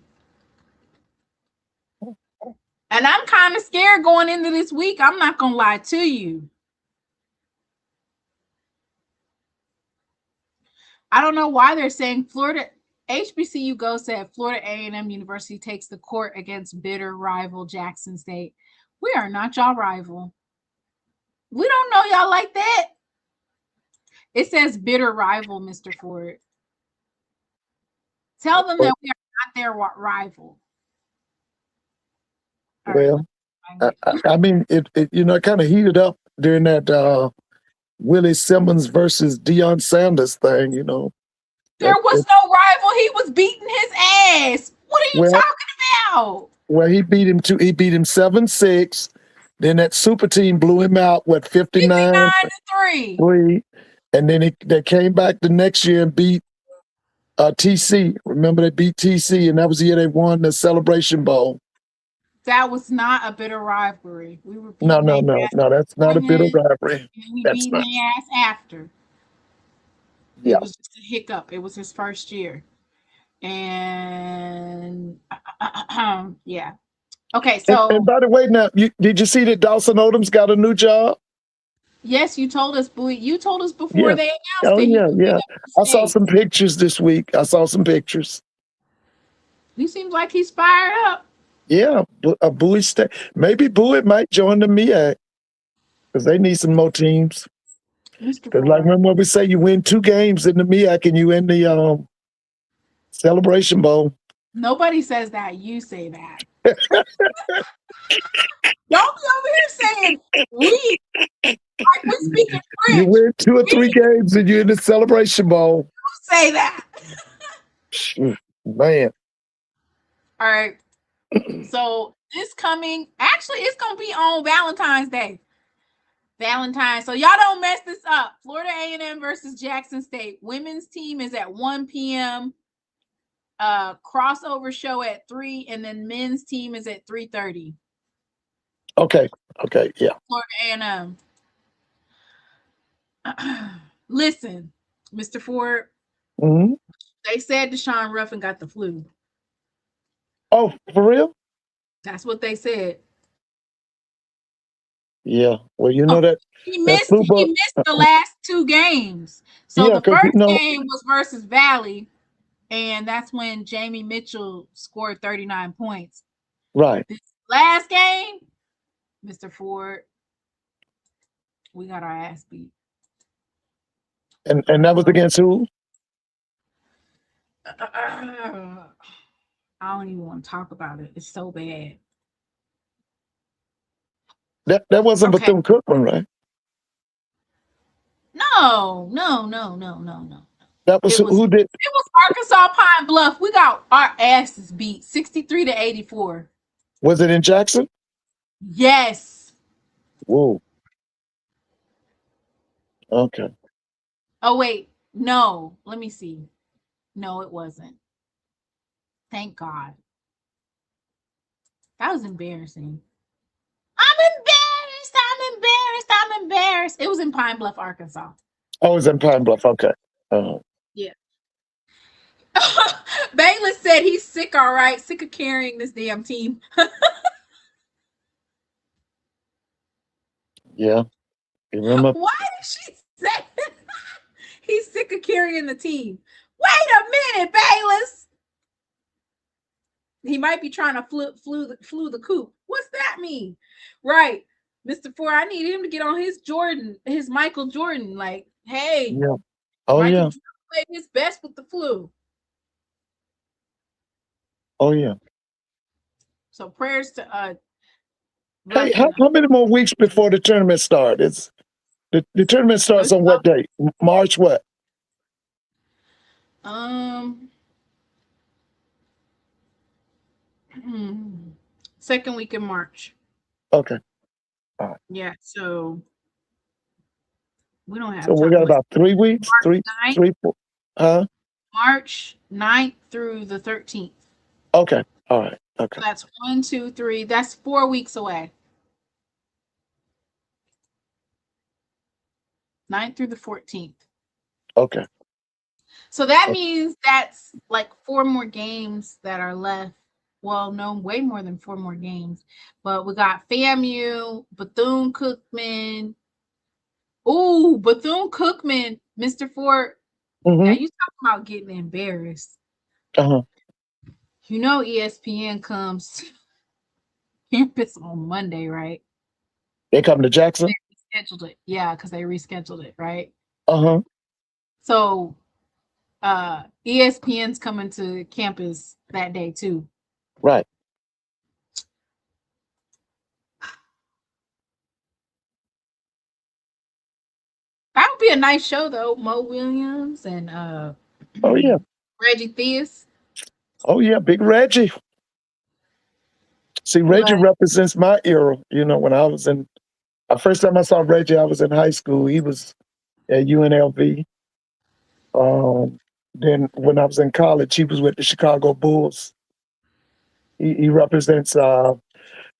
And I'm kind of scared going into this week. I'm not gonna lie to you. I don't know why they're saying Florida HBCU Go said Florida A&M University takes the court against bitter rival Jackson State. We are not y'all rival. We don't know y'all like that. It says bitter rival, Mr. Ford. Tell them that we are not their rival. All right, Well, I mean, it it kind of heated up during that Willie Simmons versus Deion Sanders thing. there was no rival. He was beating his ass. What are you Well, talking about? well, he beat him 7-6. Then that super team blew him out, 59-3. 59-3. And then they came back the next year and beat TC. Remember, they beat TC, and that was the year they won the Celebration Bowl. That was not a bitter rivalry. We were No, beating their ass that's not a bitter beforehand, rivalry. and we That's beating not. their ass after. Yeah. It was just a hiccup. It was his first year. And yeah. Okay, so And by the way, now, did you see that Dawson Odom's got a new job? yes, you told us, Bowie. You told us before Yeah. they announced Oh, that he yeah, was yeah. up I saw state. some pictures this week. I saw some pictures. He seems like he's fired up. Yeah, a Bowie State. Maybe Bowie might join the MEAC because they need some more teams. Mr. Because, like, Ford. remember what we say, you win 2 games in the MEAC and you in the Celebration Bowl. Nobody says that. You say that. Don't be over here saying we like we speaking You French. win 2 or 3 games and you're in the Celebration Bowl. Don't say that. Man. All right. So this coming, actually, it's gonna be on Valentine's Day. Valentine's. So y'all don't mess this up. Florida A&M versus Jackson State. Women's team is at 1 p.m. Crossover show at 3, and then men's team is at 3:30. Okay, yeah. Florida A&M. Listen, Mr. Ford. Mm-hmm. They said Deshaun Ruffin got the flu. Oh, for real? That's what they said. Yeah. Well, you know that He missed the last 2 games. So yeah, the first game was versus Valley, and that's when Jamie Mitchell scored 39 points. Right. This last game, Mr. Ford, we got our ass beat. And that was against who? I don't even want to talk about it. It's so bad. That wasn't Okay. Bethune-Cookman, right? No. That was who did? It was Arkansas Pine Bluff. We got our asses beat 63-84. Was it in Jackson? Yes. Whoa. Okay. Oh wait, no. Let me see. No, it wasn't. Thank God. That was embarrassing. I'm embarrassed. I'm embarrassed. I'm embarrassed. It was in Pine Bluff, Arkansas. Oh, it's in Pine Bluff. Okay. Uh, Yeah. Bayless said he's sick, all right. Sick of carrying this damn team. yeah. You remember? Why did she say he's sick of carrying the team? Wait a minute, Bayless. He might be trying to flew the coop. What's that mean? Right. Mr. Ford, I need him to get on his Jordan, his Michael Jordan. Like, hey, Yeah. Oh, Michael yeah. Jordan played his best with the flu. Oh, yeah. So prayers to Hey, Ruffin. how many more weeks before the tournament starts? The tournament starts on what date? March what? Um second week in March. Okay. All right. Yeah, so we don't have So we time. got about 3 weeks? Three, 9th, 3, 4. Huh? March 9th through the 13th. Okay. All right. Okay. So that's 1, 2, 3. That's 4 weeks away. 9th through the 14th. Okay. So that means that's like 4 more games that are left. Well, no, way more than 4 more games. But we got FAMU, Bethune-Cookman. Ooh, Bethune-Cookman, Mr. Ford. Now Mm-hmm. you talking about getting embarrassed. Uh-huh. You know ESPN comes to campus on Monday, right? They come to They Jackson? rescheduled it. Yeah, because they rescheduled it, right? Uh-huh. So ESPN's coming to campus that day too. Right. That would be a nice show though. Mo Williams and Oh, yeah. Reggie Theus. Oh, yeah. Big Reggie. See, Reggie Like, represents my era. You know, when I was first time I saw Reggie, I was in high school. He was at UNLV. Then when I was in college, he was with the Chicago Bulls. He represents late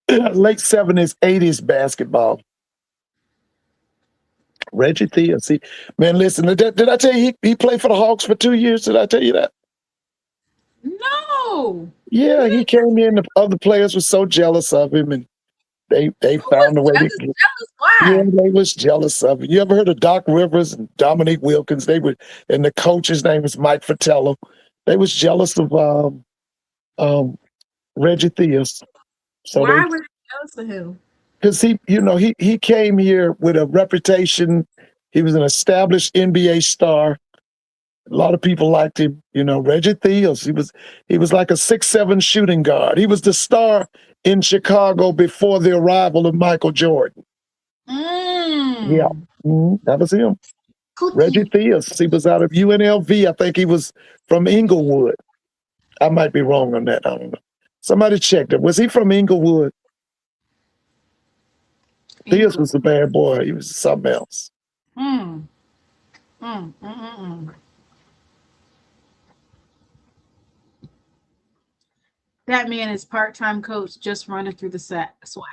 70s, 80s basketball. Reggie Theus. Man, listen, did I tell you he played for the Hawks for 2 years? Did I tell you that? no. Yeah, You he didn't. came in. The other players were so jealous of him, and they Who was found a way to. jealous? Yeah, Why? they was jealous of him. You ever heard of Doc Rivers and Dominique Wilkins? They were, and the coach's name is Mike Fratello. They was jealous of um, Reggie Theus. So Why they, were they jealous of him? because he came here with a reputation. He was an established NBA star. A lot of people liked him. Reggie Theus. He was like a 6'7" shooting guard. He was the star in Chicago before the arrival of Michael Jordan. Yeah, Mm. that was him. Reggie Cookie. Theus. He was out of UNLV. I think he was from Inglewood. I might be wrong on that. I don't know. Somebody checked it. Was he from Inglewood? Theus was a bad boy. He was something else. Mm. Mm. Mm. That man is part-time coach just running through the SWAC.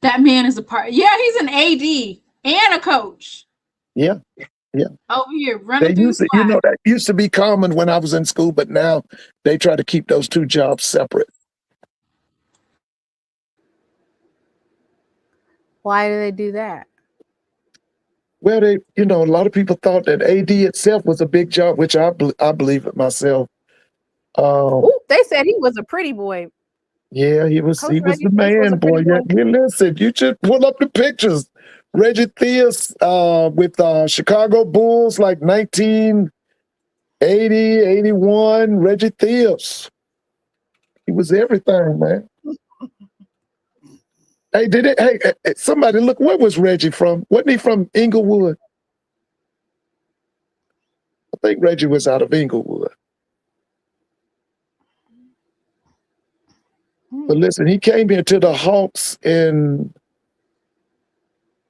That man is a part. Yeah, he's an AD and a coach Yeah, yeah. over here They running through the used to, SWAC. that used to be common when I was in school, but now they try to keep those two jobs separate. Why do they do that? Well, a lot of people thought that AD itself was a big job, which I believe it myself. Ooh, they said he was a pretty boy. Yeah, he was Coach the Reggie Theus was a man, boy. pretty Yeah, boy. listen, you should pull up the pictures. Reggie Theus with Chicago Bulls, like 1980, 81. Reggie Theus. He was everything, man. Hey, somebody look, where was Reggie from? Wasn't he from Inglewood? I think Reggie was out of Inglewood. But listen, he came here to the Hawks in,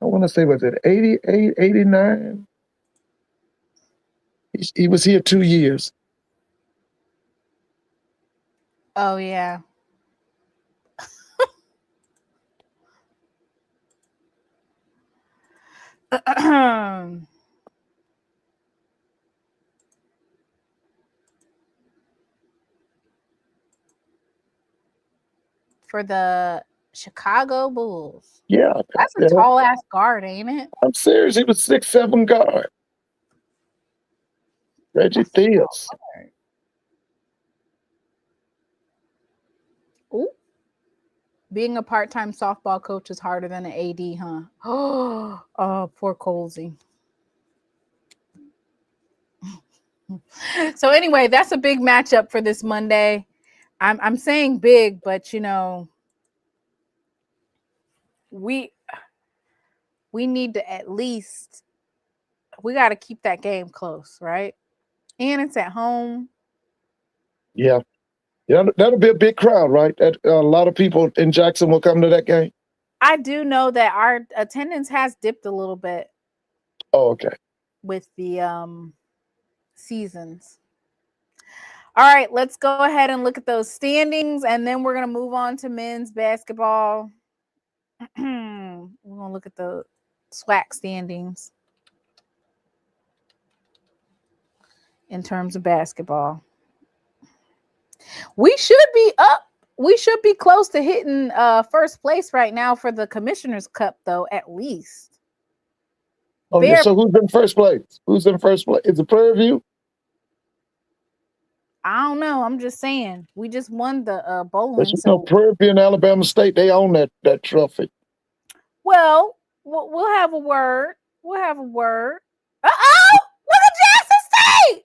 I want to say, was it 88, 89? He was here 2 years. Oh yeah. For the Chicago Bulls. Yeah. That's a tall ass guard, ain't it? I'm serious. He was 6'7" guard. Reggie Theus. Ooh. Being a part-time softball coach is harder than an AD, huh? Oh, poor Colsey. So anyway, that's a big matchup for this Monday. I'm saying big, but you know, we need to at least, we got to keep that game close, right? And it's at home. Yeah. Yeah, that'll be a big crowd, right? A lot of people in Jackson will come to that game. I do know that our attendance has dipped a little bit. Oh, okay. With the seasons. All right, let's go ahead and look at those standings, and then we're going to move on to men's basketball. We're going to look at the SWAC standings in terms of basketball. We should be up. We should be close to hitting first place right now for the Commissioner's Cup, though, at least. Oh, yeah. So who's in first place? Who's in first place? Is it Prairie View? I don't know. I'm just saying. We just won the bowling. But you know, Prairie View and Alabama State, they own that trophy. Well, we'll have a word. We'll have a word. Uh-oh! Look at Jackson State!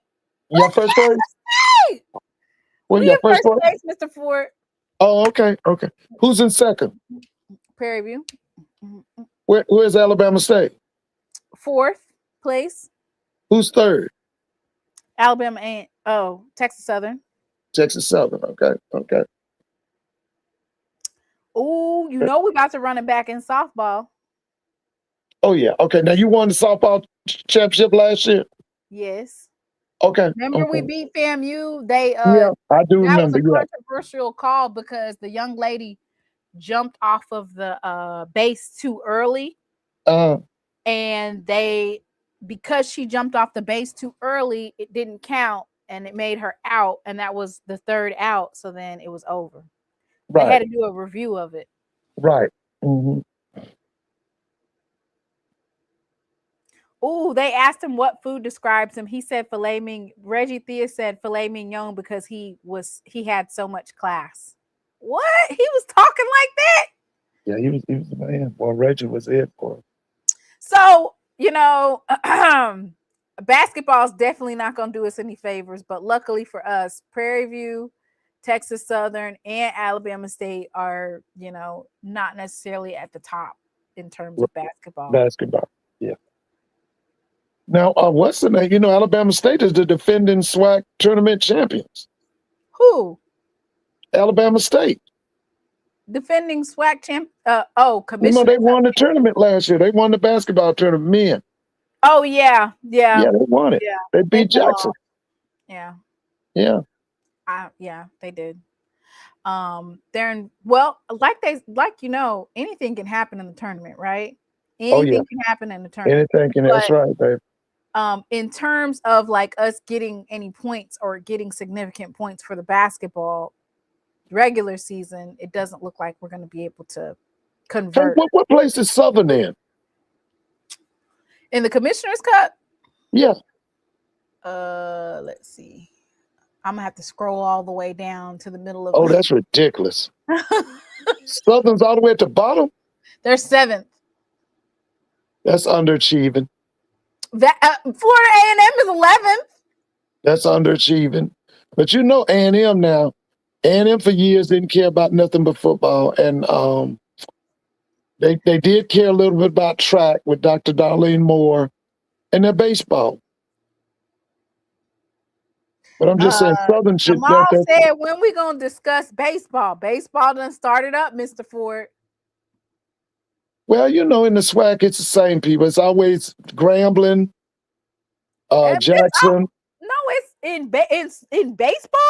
You got first place? State! Well, we you in got first place, Mr. Ford. Oh, okay. Okay. Who's in second? Prairie View. Where's Alabama State? Fourth place. Who's third? Alabama and Texas Southern. Texas Southern. Okay. Okay. Oh, you know we're about to run it back in softball. Oh yeah. Okay. Now you won the softball championship last year. Yes. Okay. Remember we beat FAMU? They yeah, I do remember. That was a controversial call because the young lady jumped off of the base too early. And because she jumped off the base too early, it didn't count and it made her out, and that was the third out. So then it was over. Right. They had to do a review of it. Right. Mm-hmm. Oh, they asked him what food describes him. He said filet mignon. Reggie Theus said filet mignon because he had so much class. What? He was talking like that? Yeah, he was the man. Well, Reggie was it for him. So, you know, basketball is definitely not going to do us any favors, but luckily for us, Prairie View, Texas Southern, and Alabama State are, you know, not necessarily at the top in terms of basketball. Basketball, yeah. Now, what's the name? You know, Alabama State is the defending SWAC tournament champions. Who? Alabama State. Defending SWAC champ. Commissioner. You know, they won the tournament last year. They won the basketball tournament, men. Oh yeah. Yeah, they won it. Yeah. They beat Jackson. Yeah. Yeah. Yeah, they did. They're in, well, like you know, anything can happen in the tournament, right? Anything can happen in the tournament. Anything can. That's right, babe. In terms of like us getting any points or getting significant points for the basketball regular season, it doesn't look like we're going to be able to convert. Hey, what place is Southern in? In the Commissioner's Cup? Yeah. Let's see. I'm gonna have to scroll all the way down to the middle of. Oh, that's ridiculous. Southern's all the way at the bottom. They're 7th. That's underachieving. That Florida A&M is 11th. That's underachieving. But you know A&M now. A&M for years didn't care about nothing but football, and they did care a little bit about track with Dr. Darlene Moore, and their baseball. But I'm just saying Southern should. Jamal said, when we gonna discuss baseball? Baseball done started up, Mr. Ford. Well, in the SWAC, it's the same people. It's always Grambling, Jackson. It's in baseball.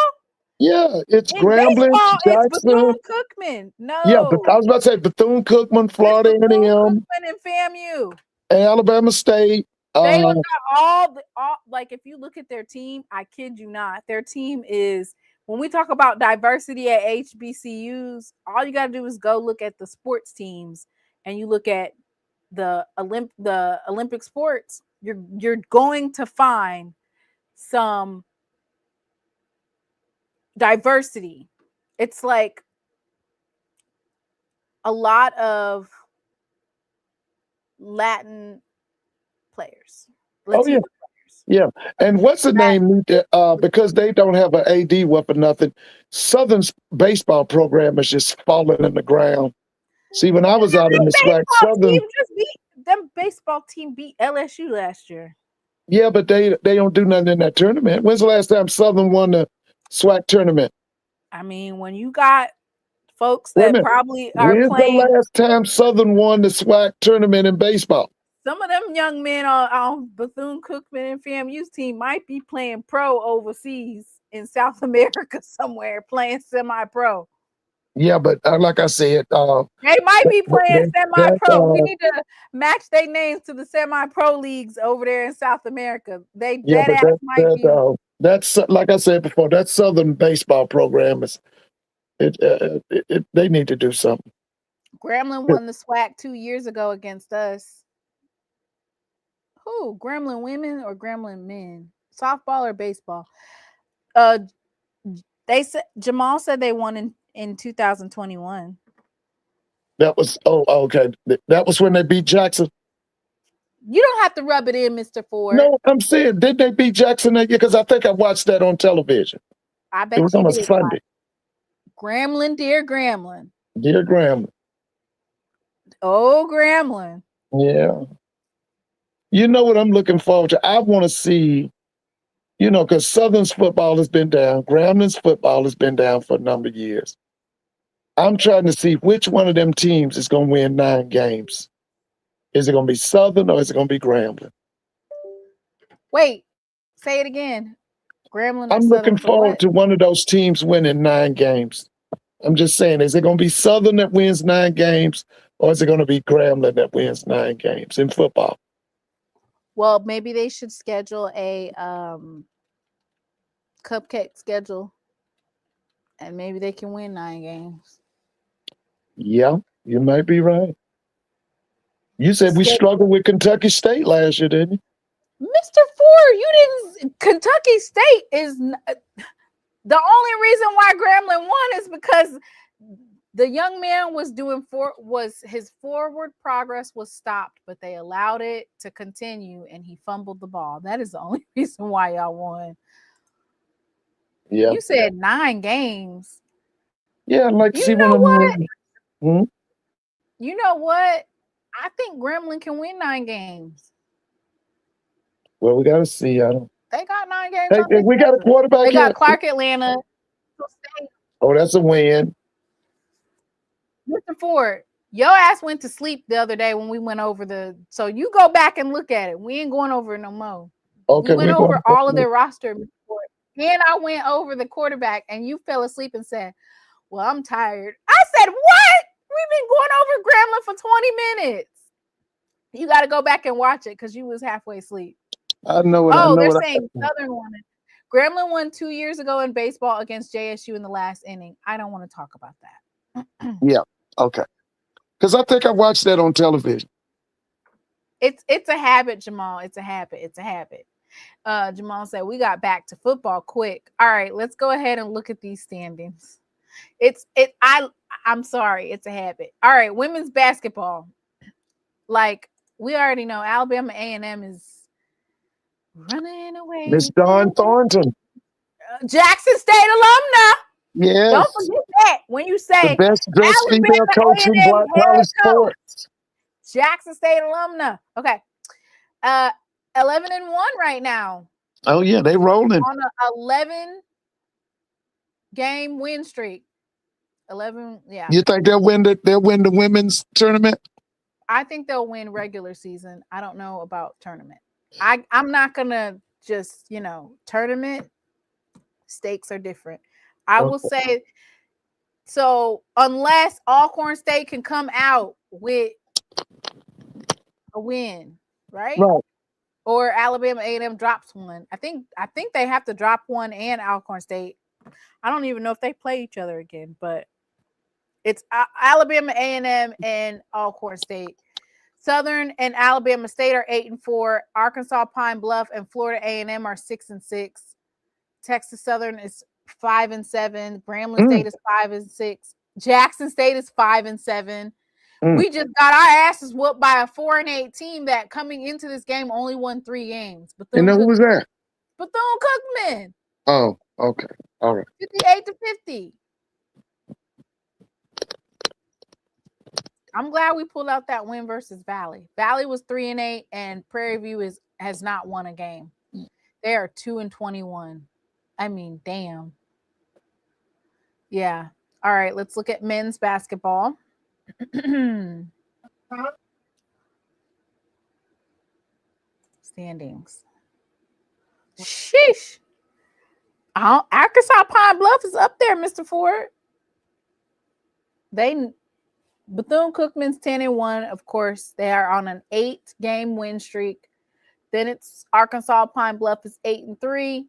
Yeah, it's In Grambling, baseball, it's Jackson. Bethune-Cookman. No. Yeah, but I was about to say Bethune-Cookman, Florida A&M, Bethune-Cookman and FAMU. Alabama State. They got all like, if you look at their team, I kid you not, their team is, when we talk about diversity at HBCUs, all you got to do is go look at the sports teams, and you look at the Olympic sports, you're going to find some diversity. It's like a lot of Latin players. Latino players. Yeah. And what's the name? Because they don't have an AD weapon, nothing. Southern's baseball program is just falling in the ground. See, when I was out in the SWAC, Southern them baseball team beat LSU last year. Yeah, but they don't do nothing in that tournament. When's the last time Southern won the SWAC tournament? I mean, when you got folks that probably are When's playing. the last time Southern won the SWAC tournament in baseball? Some of them young men on Bethune-Cookman and FAMU's team might be playing pro overseas in South America somewhere, playing semi-pro. Yeah, but like I said, they might be playing semi-pro. We need to match their names to the semi-pro leagues over there in South America. That's like I said before. That Southern baseball program is they need to do something. Grambling won the SWAC 2 years ago against us. Who? Grambling women or Grambling men? Softball or baseball? They said Jamal said they won in 2021. That was okay. That was when they beat Jackson. You don't have to rub it in, Mr. Ford. No, I'm saying, did they beat Jackson that year? Because I think I watched that on television. I bet it was on a Sunday. Grambling, dear Grambling. Dear Grambling. Oh, Grambling. Yeah. You know what I'm looking forward to? I want to see, because Southern's football has been down. Grambling's football has been down for a number of years. I'm trying to see which one of them teams is going to win 9 games. Is it going to be Southern or is it going to be Grambling? Wait, say it again. Grambling. I'm looking forward to one of those teams winning 9 games. I'm just saying, is it going to be Southern that wins 9 games or is it going to be Grambling that wins 9 games in football? Well, maybe they should schedule a cupcake schedule, and maybe they can win 9 games. Yeah, you might be right. You said we struggled with Kentucky State last year, didn't you? Mr. Ford, you didn't. Kentucky State is the only reason why Grambling won is because the young man his forward progress was stopped, but they allowed it to continue, and he fumbled the ball. That is the only reason why y'all won. Yeah. You said 9 games. Yeah, I'd like to see one of them. You know what? I think Grambling can win 9 games. Well, we got to see. They got 9 games. Hey, we got a quarterback. They got Clark Atlanta. Oh, that's a win. Mr. Ford, your ass went to sleep the other day when we went over so you go back and look at it. We ain't going over it no more. Okay, we went over all of their roster, Mr. Ford. And I went over the quarterback, and you fell asleep and said, well, I'm tired. I said, what? We've been going over Grambling for 20 minutes. You got to go back and watch it because you was halfway asleep. I know it. They're saying Southern won it. Grambling won 2 years ago in baseball against JSU in the last inning. I don't want to talk about that. Yeah. Okay. Because I think I watched that on television. It's a habit, Jamal. It's a habit. Jamal said we got back to football quick. All right, let's go ahead and look at these standings. I'm sorry, it's a habit. All right, women's basketball. Like we already know, Alabama A&M is running away. Miss Dawn Thornton. Jackson State alumna. Yes. Don't forget that when you say the best dressed female coach in Black college sports. Jackson State alumna. Okay. 11-1 right now. Oh yeah, they rolling on a 11-game win streak. 11, yeah. You think they'll win the women's tournament? I think they'll win regular season. I don't know about tournament. I'm not gonna just, tournament stakes are different. I will say, so unless Alcorn State can come out with a win, right? Or Alabama A&M drops one. I think they have to drop one, and Alcorn State. I don't even know if they play each other again, but it's Alabama A&M and Alcorn State. Southern and Alabama State are 8-4. Arkansas Pine Bluff and Florida A&M are 6-6. Texas Southern is 5-7. Grambling State is 5-6. Jackson State is 5-7. We just got our asses whooped by a 4-8 team that coming into this game only won 3 games. And who was that? Bethune-Cookman. Oh, okay. All right. 58-50. I'm glad we pulled out that win versus Valley. Valley was 3-8, and Prairie View has not won a game. They are 2-21. I mean, damn. Yeah. All right, let's look at men's basketball. Standings. Sheesh. Arkansas Pine Bluff is up there, Mr. Ford. Bethune-Cookman's 10-1. Of course, they are on an 8-game win streak. Then it's Arkansas Pine Bluff is 8-3.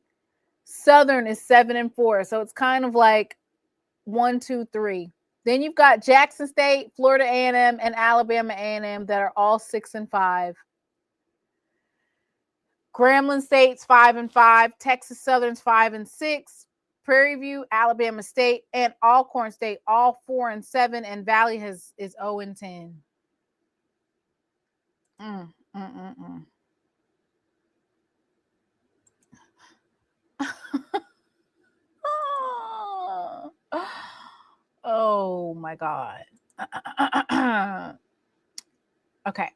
Southern is 7-4. So it's kind of like 1, 2, 3. Then you've got Jackson State, Florida A&M, and Alabama A&M that are all 6-5. Grambling State's 5-5. Texas Southern's 5-6. Prairie View, Alabama State, and Alcorn State all 4-7, and Valley is 0-10. Oh my God. Okay.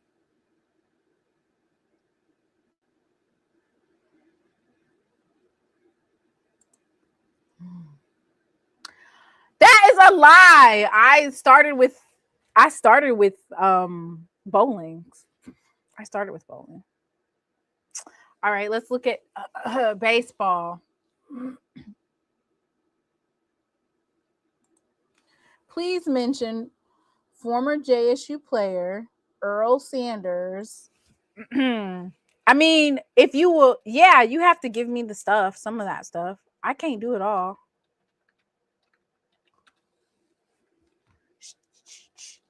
That is a lie. I started with bowling. I started with bowling. All right, let's look at baseball. Please mention former JSU player Earl Sanders. I mean, if you will, yeah, you have to give me the stuff, some of that stuff. I can't do it all.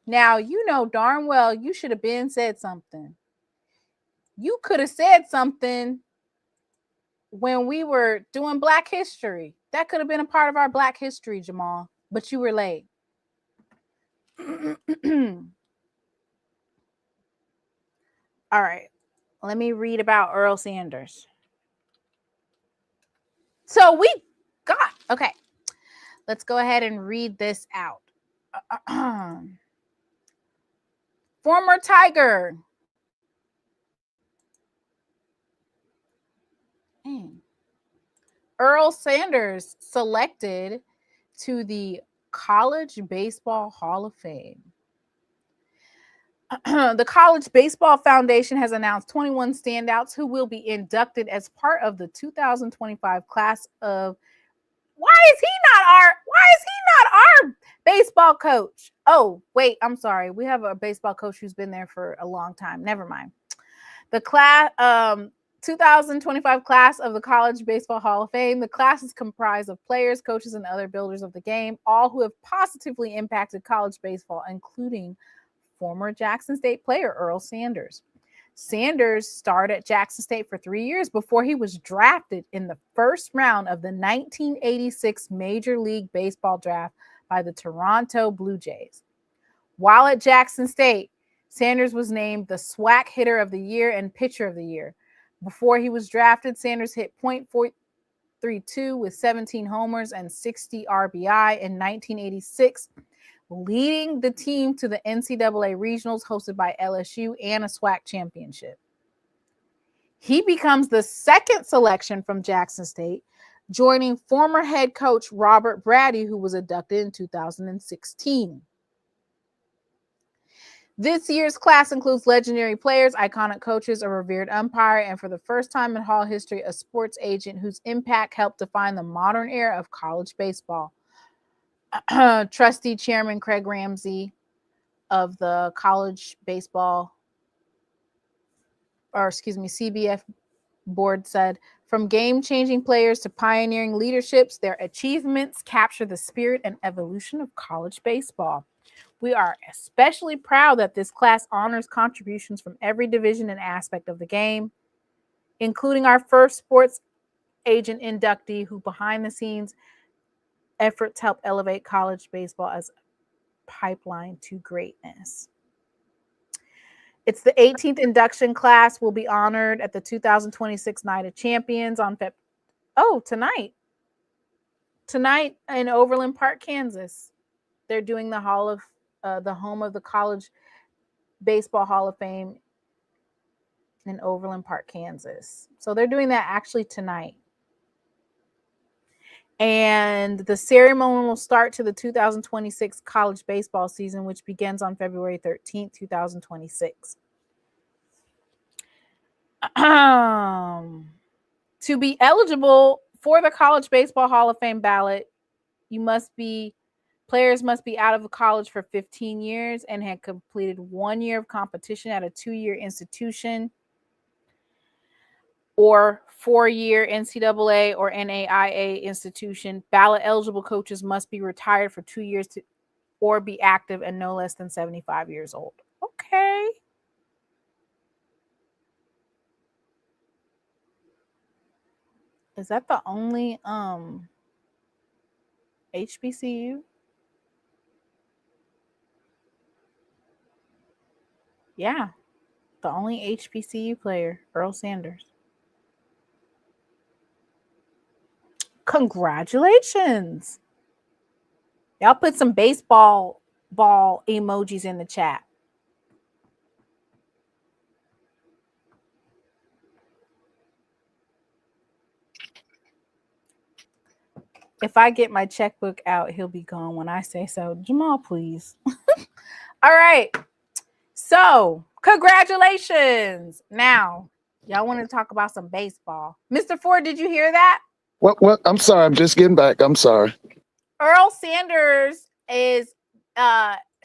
Now, you know darn well you should have been said something. You could have said something when we were doing Black History. That could have been a part of our Black History, Jamal, but you were late. All right. Let me read about Earl Sanders. So okay. Let's go ahead and read this out. Former Tiger. Earl Sanders selected to the College Baseball Hall of Fame. The College Baseball Foundation has announced 21 standouts who will be inducted as part of the 2025 class of. Why is he not our baseball coach? Oh, wait, I'm sorry. We have a baseball coach who's been there for a long time. Never mind. The class 2025 class of the College Baseball Hall of Fame. The class is comprised of players, coaches, and other builders of the game, all who have positively impacted college baseball, including former Jackson State player Earl Sanders. Sanders starred at Jackson State for 3 years before he was drafted in the first round of the 1986 Major League Baseball draft by the Toronto Blue Jays. While at Jackson State, Sanders was named the SWAC Hitter of the Year and Pitcher of the Year. Before he was drafted, Sanders hit .432 with 17 homers and 60 RBI in 1986, leading the team to the NCAA regionals hosted by LSU and a SWAC championship. He becomes the second selection from Jackson State, joining former head coach Robert Brady, who was inducted in 2016. This year's class includes legendary players, iconic coaches, a revered umpire, and for the first time in Hall history, a sports agent whose impact helped define the modern era of college baseball. Trustee Chairman Craig Ramsey of the College Baseball, CBF board said, from game-changing players to pioneering leaderships, their achievements capture the spirit and evolution of college baseball. We are especially proud that this class honors contributions from every division and aspect of the game, including our first sports agent inductee who behind the scenes efforts help elevate college baseball as a pipeline to greatness. It's the 18th induction class will be honored at the 2026 Night of Champions on tonight. Tonight in Overland Park, Kansas. They're doing the home of the College Baseball Hall of Fame in Overland Park, Kansas. So they're doing that actually tonight. And the ceremony will start to the 2026 college baseball season, which begins on February 13th, 2026. To be eligible for the College Baseball Hall of Fame ballot, players must be out of college for 15 years and had completed 1 year of competition at a 2-year institution or 4-year NCAA or NAIA institution. Ballot eligible coaches must be retired for 2 years or be active and no less than 75 years old. Okay. Is that the only HBCU? Yeah. The only HBCU player, Earl Sanders. Congratulations. Y'all put some baseball ball emojis in the chat. If I get my checkbook out, he'll be gone when I say so. Jamal, please. All right. So, congratulations. Now, y'all want to talk about some baseball. Mr. Ford, did you hear that? What? I'm sorry. I'm just getting back. I'm sorry. Earl Sanders is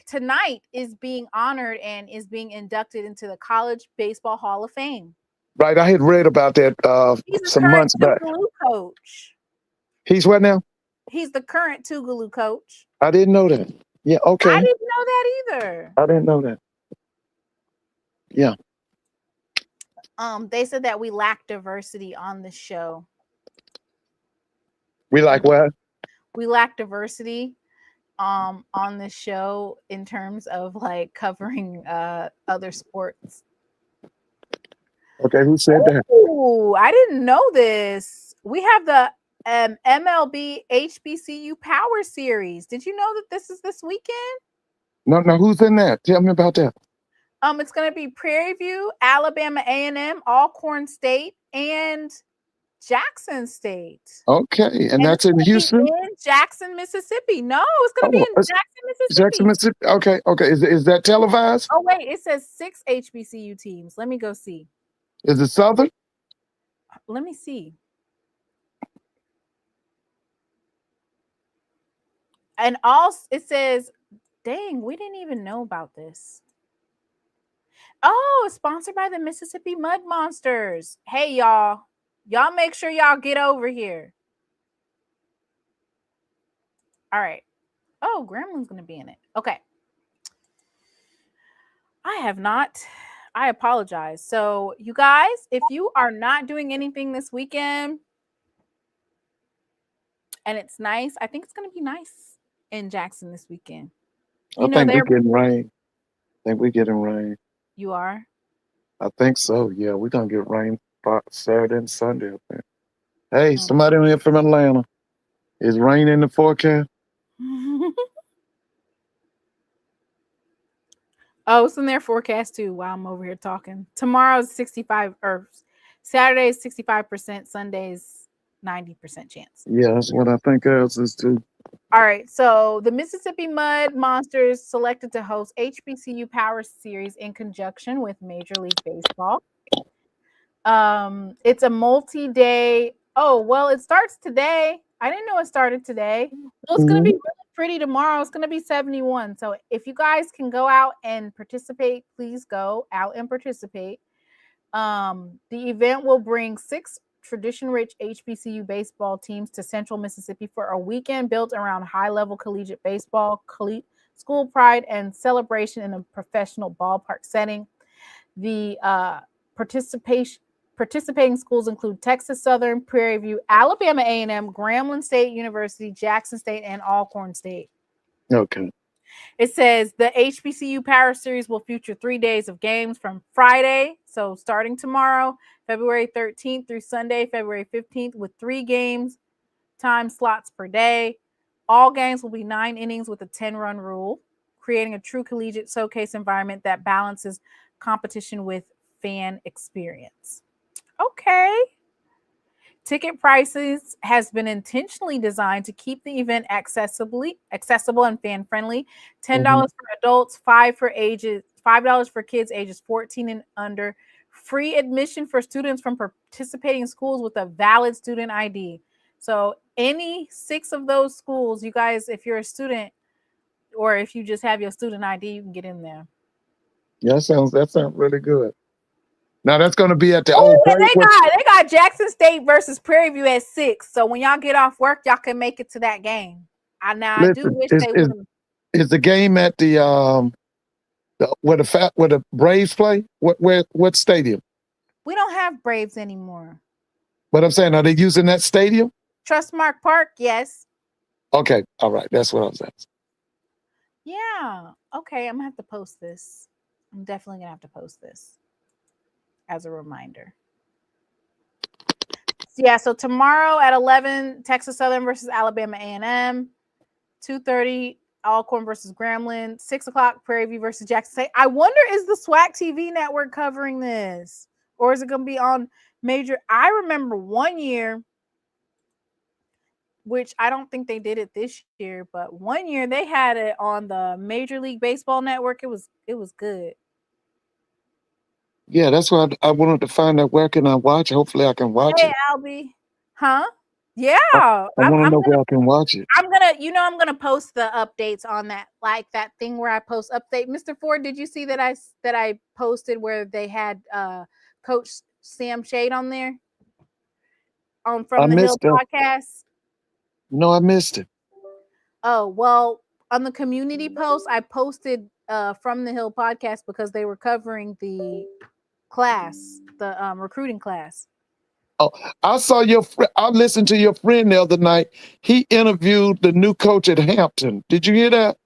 tonight is being honored and is being inducted into the College Baseball Hall of Fame. Right. I had read about that some months back. Tougaloo coach. He's what now? He's the current Tougaloo coach. I didn't know that. Yeah. Okay. I didn't know that either. I didn't know that. Yeah. They said that we lack diversity on the show. We like what? We lack diversity on this show in terms of like covering other sports. Okay, who said that? Oh, I didn't know this. We have the MLB HBCU Power Series. Did you know that this is this weekend? No, who's in that? Tell me about that. It's going to be Prairie View, Alabama A&M, Alcorn State, and Jackson State. Okay, and that's in Houston? In Jackson, Mississippi. No, it's going to be in Jackson, Mississippi. Jackson, Mississippi. Okay. Is that televised? Oh, wait, it says 6 HBCU teams. Let me go see. Is it Southern? Let me see. And also, it says, dang, we didn't even know about this. Oh, it's sponsored by the Mississippi Mud Monsters. Hey, y'all. Y'all make sure y'all get over here. All right. Oh, Gremlin's going to be in it. Okay. I apologize. So, you guys, if you are not doing anything this weekend and it's nice, I think it's going to be nice in Jackson this weekend. I think we're getting rain. You are? I think so. Yeah, we're going to get rain Saturday and Sunday. I think. Hey, somebody in here from Atlanta. Is rain in the forecast? Oh, it's in their forecast too while I'm over here talking. Tomorrow's 65 or Saturdays 65%, Sundays 90% chance. Yeah, that's what I think ours is too. All right, so the Mississippi Mud Monsters selected to host HBCU Power Series in conjunction with Major League Baseball. It's a multi-day. Oh, well, it starts today. I didn't know it started today. Well, it's going to be really pretty tomorrow. It's going to be 71. So if you guys can go out and participate, please go out and participate. The event will bring 6 tradition-rich HBCU baseball teams to Central Mississippi for a weekend built around high-level collegiate baseball, school pride, and celebration in a professional ballpark setting. The participating schools include Texas Southern, Prairie View, Alabama A&M, Grambling State University, Jackson State, and Alcorn State. Okay. It says the HBCU Power Series will feature 3 days of games from Friday, so starting tomorrow, February 13th through Sunday, February 15th, with 3 games, time slots per day. All games will be 9 innings with a 10-run rule, creating a true collegiate showcase environment that balances competition with fan experience. Okay. Ticket prices has been intentionally designed to keep the event accessible and fan friendly. $10 for adults, $5 for kids ages 14 and under. Free admission for students from participating schools with a valid student ID. So any 6 of those schools, you guys, if you're a student or if you just have your student ID, you can get in there. Yeah, that sounds really good. Now that's going to be at the they got Jackson State versus Prairie View at 6. So when y'all get off work, y'all can make it to that game. I do wish they would. Is the game at the where the Braves play? What stadium? We don't have Braves anymore. But I'm saying, are they using that stadium? Trustmark Park, yes. Okay, all right, that's what I was asking. Yeah. Okay, I'm gonna have to post this. I'm definitely gonna have to post this as a reminder. Yeah, so tomorrow at 11, Texas Southern versus Alabama A&M. 2:30, Alcorn versus Grambling. 6 o'clock, Prairie View versus Jackson State. I wonder, is the SWAC TV network covering this? Or is it going to be on major? I remember one year, which I don't think they did it this year, but one year they had it on the Major League Baseball network. It was good. Yeah, that's why I wanted to find out where can I watch. Hopefully I can watch it. Hey, Albie. Huh? Yeah. I want to know where I can watch it. I'm gonna post the updates on that, like that thing where I post update. Mr. Ford, did you see that I posted where they had Coach Sam Shade on there on From the Hill podcast? No, I missed it. Oh, well, on the community post, I posted From the Hill podcast because they were covering the class, the recruiting class. Oh, I saw I listened to your friend the other night. He interviewed the new coach at Hampton. Did you hear that?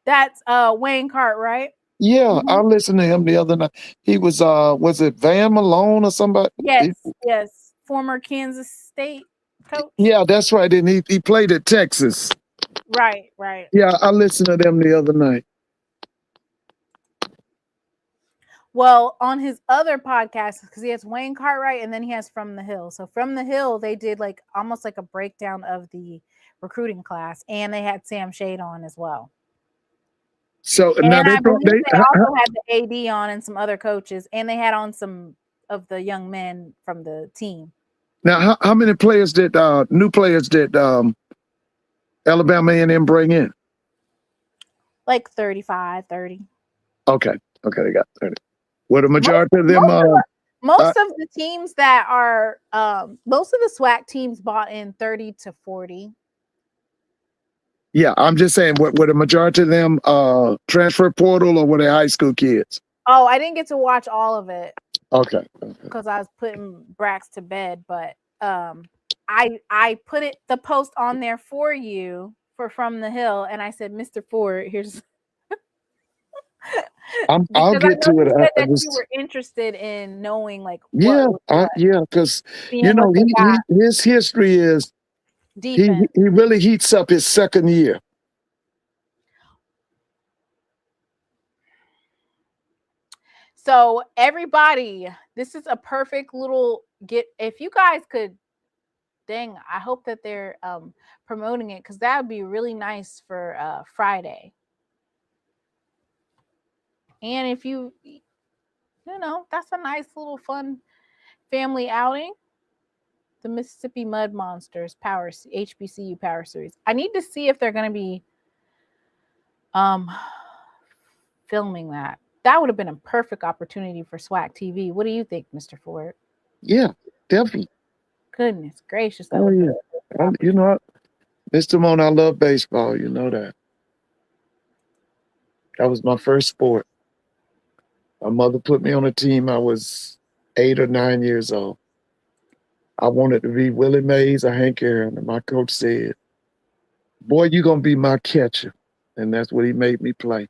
That's Wayne Cartwright. Yeah, I listened to him the other night. He was it Van Malone or somebody? Yes. Former Kansas State coach. Yeah, that's right. And he played at Texas. Right. Yeah, I listened to them the other night. Well, on his other podcast, because he has Wayne Cartwright and then he has From the Hill. So From the Hill, they did almost like a breakdown of the recruiting class, and they had Sam Shade on as well. So and now they also had the AD on and some other coaches, and they had on some of the young men from the team. Now, how many players new players did Alabama A&M bring in? Like 35, 30. Okay, they got 30. Well, the majority of them most of the teams that are most of the SWAC teams bought in 30 to 40. Yeah, I'm just saying, were the majority of them transfer portal or were they high school kids? Oh, I didn't get to watch all of it. Okay. Because I was putting Brax to bed, but I put the post on there for you for From the Hill, and I said, Mr. Ford, here's. I'll get to it. You were interested in knowing, because his history is he really heats up his second year. So everybody, this is a perfect little get. If you guys could, dang, I hope that they're promoting it, because that would be really nice for Friday. And if you know, that's a nice little fun family outing. The Mississippi Mud Monsters Power HBCU Power Series. I need to see if they're going to be filming that. That would have been a perfect opportunity for SWAC TV. What do you think, Mr. Ford? Yeah, definitely. Goodness gracious. Oh, yeah. You know, Mr. Moan, I love baseball. You know that. That was my first sport. My mother put me on a team. I was 8 or 9 years old. I wanted to be Willie Mays or Hank Aaron. And my coach said, boy, you're going to be my catcher. And that's what he made me play.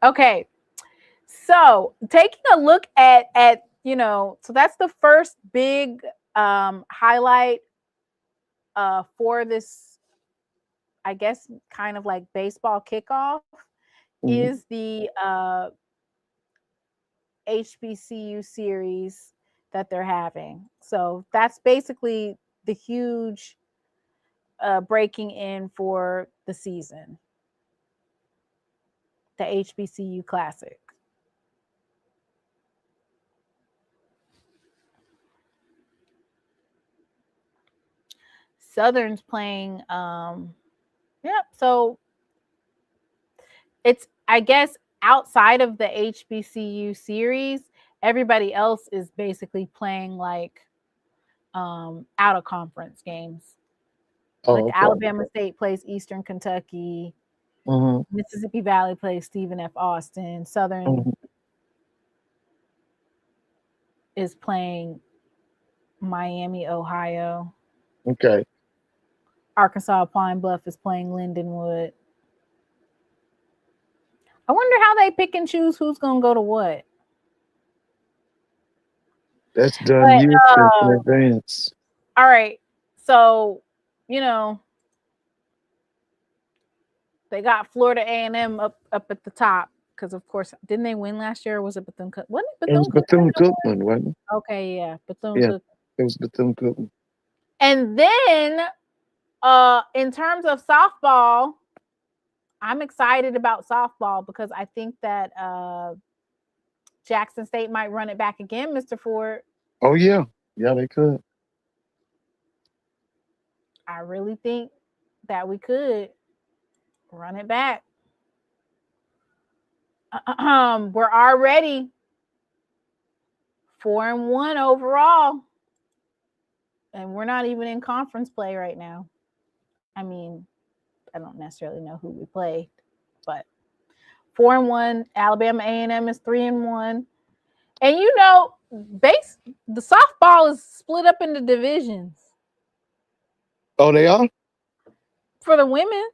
Okay. So taking a look at, you know, so that's the first big highlight for this, I guess, kind of like baseball kickoff, is the HBCU series that they're having. So that's basically the huge breaking in for the season, the HBCU Classic. Southern's playing so it's, I guess, outside of the HBCU series, everybody else is basically playing like out of conference games. Like Alabama State plays Eastern Kentucky, Mississippi Valley plays Stephen F. Austin, Southern is playing Miami, Ohio. Okay. Arkansas Pine Bluff is playing Lindenwood. I wonder how they pick and choose who's going to go to what. That's done years in advance. All right. So, you know, they got Florida A&M up at the top because, of course, didn't they win last year? Or was it Bethune-Cookman? Wasn't it It was Bethune-Cookman, wasn't it? Okay, yeah, Bethune-Cookman. It was Bethune-Cookman. And then, in terms of softball, I'm excited about softball because I think that Jackson State might run it back again, Mr. Ford. Oh, yeah. Yeah, they could. I really think that we could run it back. We're already 4-1 overall, and we're not even in conference play right now. I mean, I don't necessarily know who we played, but 4-1. Alabama A&M is 3-1, and you know, the softball is split up into divisions. Oh, they are? For the women,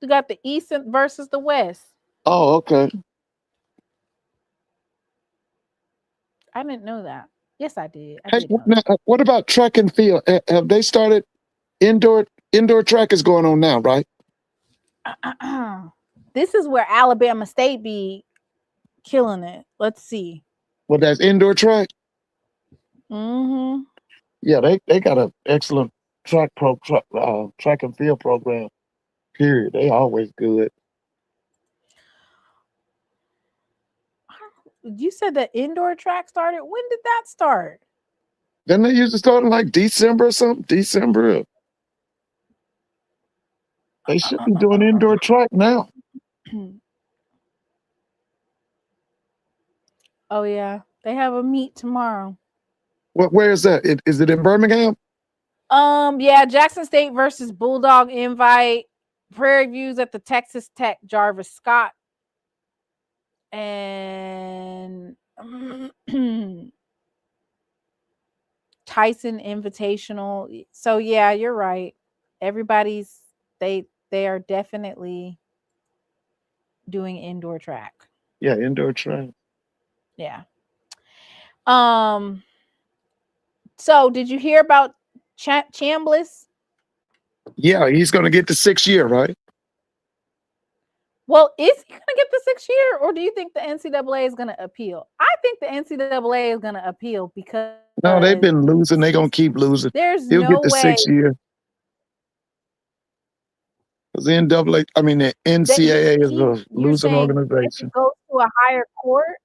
you got the East versus the West. Oh, okay. I didn't know that. Yes, I did. What about track and field? Have they started? Indoor track is going on now, right? This is where Alabama State be killing it. Let's see. Well, that's indoor track. Mm-hmm. Yeah, they got an excellent track and field program. Period. They always good. You said the indoor track started. When did that start? Didn't they used to start in like December or something? December. They should be doing indoor track now. Oh yeah, they have a meet tomorrow. Where is that? Is it in Birmingham? Yeah, Jackson State versus Bulldog Invite. Prairie Views at the Texas Tech Jarvis Scott. And Tyson Invitational. So yeah, you're right. Everybody's they are definitely doing indoor track. Yeah, indoor track. Yeah. So did you hear about Chambliss? Yeah, he's going to get the 6th year, right? Well, is he going to get the 6 year, or do you think the NCAA is going to appeal? I think the NCAA is going to appeal because No, they've been losing. They're going to keep losing. there's He'll no get the way 6 year. Because the NCAA, I mean, the that NCAA is you're a losing saying if he organization. goes to a higher court,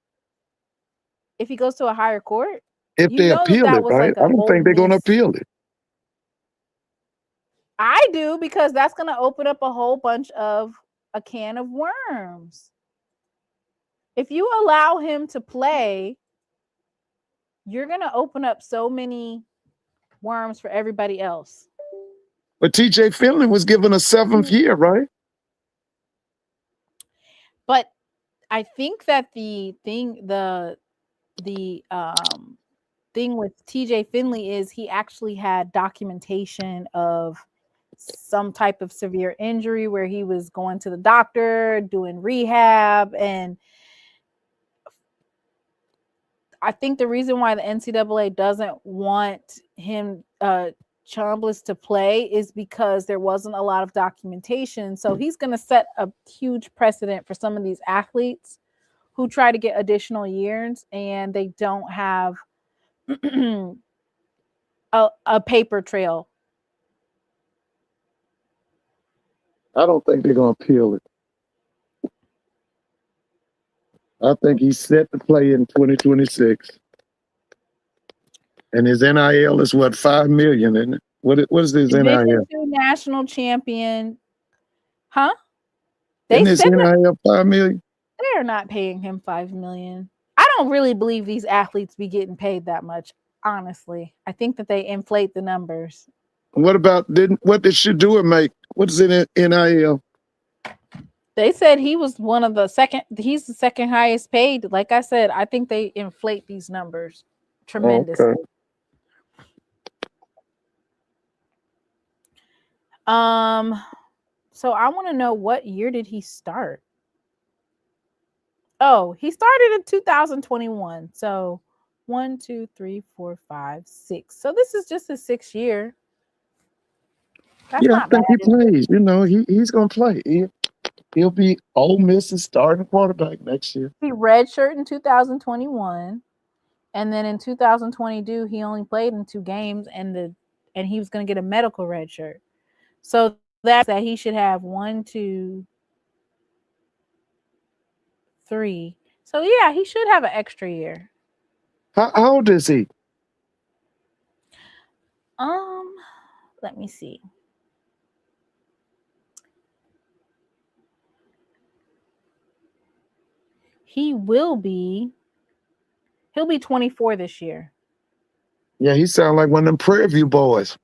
if he goes to a higher court, If you they know that appeal that it, was right? like I a don't Ole think they're going to Miss. appeal it. I do, because that's going to open up a whole bunch of a can of worms. If you allow him to play, you're going to open up so many worms for everybody else. But TJ Finley was given a 7th year, right? But I think that the thing with TJ Finley is he actually had documentation of some type of severe injury where he was going to the doctor, doing rehab, and I think the reason why the NCAA doesn't want him Chambliss to play is because there wasn't a lot of documentation. So he's going to set a huge precedent for some of these athletes who try to get additional years and they don't have a paper trail. I don't think they're going to appeal it. I think he's set to play in 2026. And his NIL is what, $5 million, isn't it? What is his Division NIL? II national champion. Huh? Isn't his NIL $5 million? They're not paying him $5 million. I don't really believe these athletes be getting paid that much, honestly. I think that they inflate the numbers. What about what did Shedeur make? What is it in NIL? They said he was he's the second highest paid. Like I said, I think they inflate these numbers tremendously. Okay. So I want to know, what year did he start? Oh, he started in 2021. So 1, 2, 3, 4, 5, 6. So this is just his 6th year. That's I think he plays. You know, he's gonna play. He'll be Ole Miss's starting quarterback next year. He redshirted in 2021, and then in 2022 he only played in 2 games, and he was going to get a medical red shirt. So that's that he should have 1, 2, 3. So yeah, he should have an extra year. How old is he? Let me see. He'll be 24 this year. Yeah, he sounds like one of them Prairie View boys.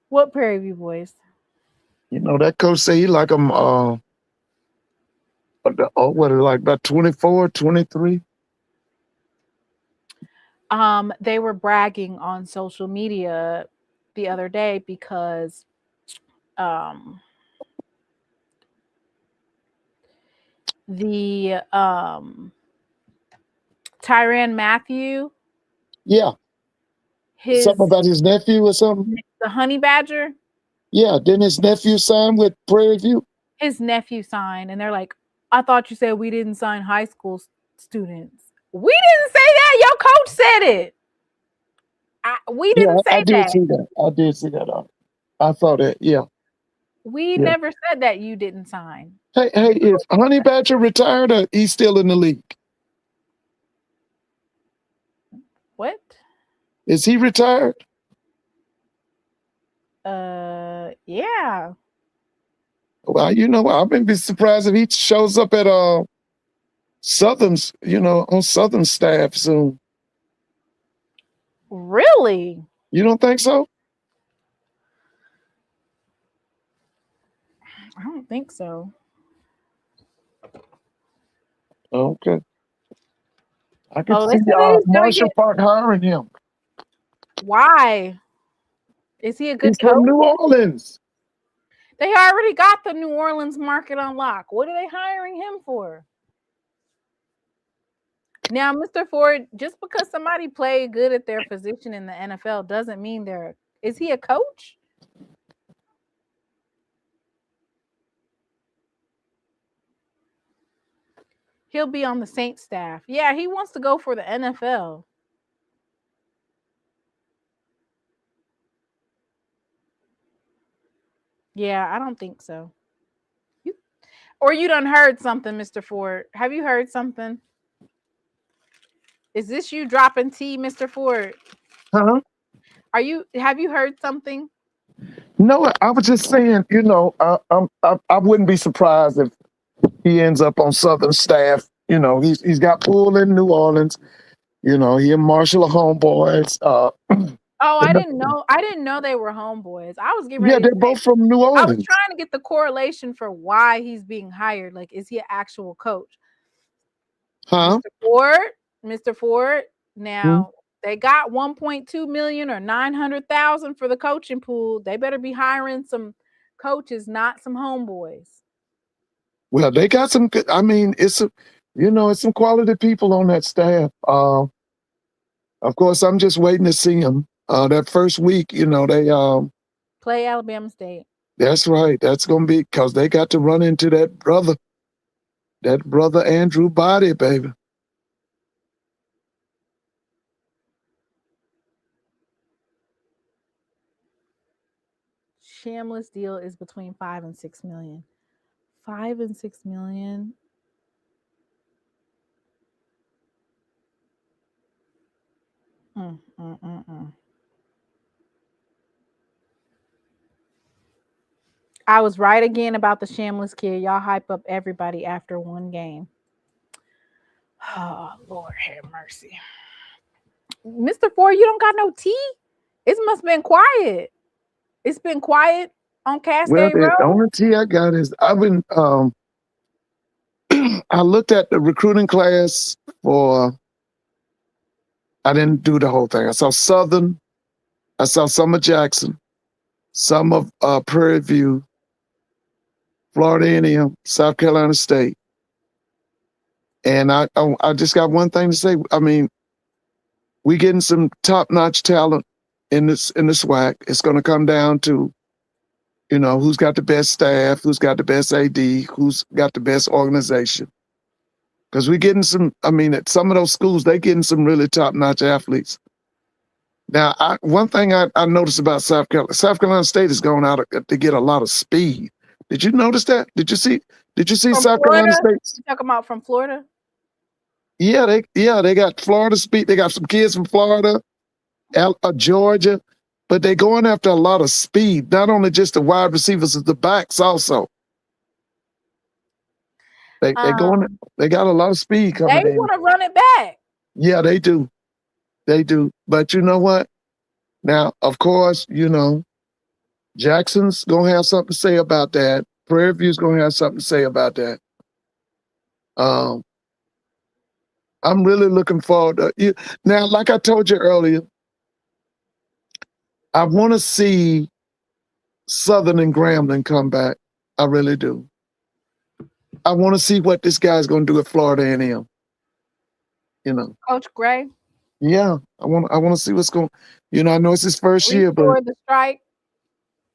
What Prairie View boys? You know, that coach say he like him, what are like about 24, 23? They were bragging on social media the other day because the Tyrann Mathieu. Yeah. Something about his nephew or something? The Honey Badger? Yeah, didn't his nephew sign with Prairie View? His nephew signed, and they're like, I thought you said we didn't sign high school students. We didn't say that. Your coach said it. We didn't say that. I did see that. I did see that. I saw that, yeah. We never said that you didn't sign. Hey, is Honey Badger retired or he's still in the league? What? Is he retired? Yeah. Well, you know, I wouldn't be surprised if he shows up at Southern's, you know, on Southern staff soon. Really? You don't think so? I don't think so. Okay. I can see Marshall Park hiring him. Why? Is he a good coach? He's from New Orleans. They already got the New Orleans market on lock. What are they hiring him for? Now, Mr. Ford, just because somebody played good at their position in the NFL doesn't mean is he a coach? He'll be on the Saints staff. Yeah, he wants to go for the NFL. Yeah, I don't think so. Or you done heard something, Mr. Ford. Have you heard something? Is this you dropping tea, Mr. Ford? Huh? Have you heard something? No, I was just saying, I wouldn't be surprised if he ends up on Southern staff. He's got pull in New Orleans. He and Marshall are homeboys. Oh, I didn't know. I didn't know they were homeboys. I was getting Yeah, ready to they're say, both from New I was Orleans. trying to get the correlation for why he's being hired. Like, is he an actual coach? Huh? Mr. Ford. Now they got 1.2 million or 900,000 for the coaching pool. They better be hiring some coaches, not some homeboys. Well, they got some good. I mean, it's some quality people on that staff. Of course, I'm just waiting to see them. That first week, they Play Alabama State. That's right. That's gonna be because they got to run into that brother Andrew Body, baby. Shamless deal is between 5 and 6 million. 5 and 6 million. I was right again about the Shamless kid. Y'all hype up everybody after one game. Oh, Lord have mercy. Mr. Ford, you don't got no tea? It must have been quiet. It's been quiet on Well, Cascade the Road. only tea I got is I've been I looked at the recruiting class I didn't do the whole thing. I saw Southern, I saw some of Jackson, some of Prairie View, Florida A&M, South Carolina State. And I just got one thing to say. I mean, we getting some top-notch talent in the SWAC. It's going to come down to, who's got the best staff, who's got the best AD, who's got the best organization. Because we're getting at some of those schools, they're getting some really top-notch athletes. Now, one thing I noticed about South Carolina State is going out to get a lot of speed. Did you notice that? Did you see from South Florida? Carolina State? You talking about from Florida? Yeah, they got Florida speed. They got some kids from Florida, Georgia, but they're going after a lot of speed. Not only just the wide receivers, but the backs also. They got a lot of speed coming They in. want to run it back. Yeah, they do. They do. But you know what? Now, of course, Jackson's gonna have something to say about that. Prairie View's gonna have something to say about that. I'm really looking forward to now. Like I told you earlier, I want to see Southern and Grambling come back. I really do. I want to see what this guy's going to do at Florida A&M. Coach Gray. Yeah, I want to see what's going. I know it's his first year, but the strike.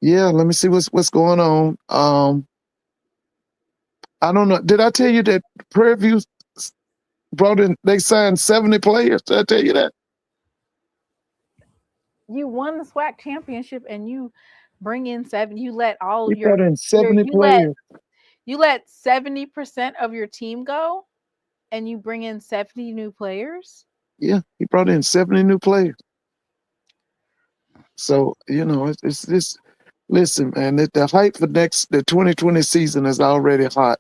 Yeah, let me see what's going on. I don't know. Did I tell you that Prairie View they signed 70 players? Did I tell you that? You won the SWAC championship and you bring in 7. You let all He brought in 70 you players. let 70% of your team go and you bring in 70 new players? Yeah, he brought in 70 new players. So, it's this. Listen, man, the hype for the 2020 season is already hot.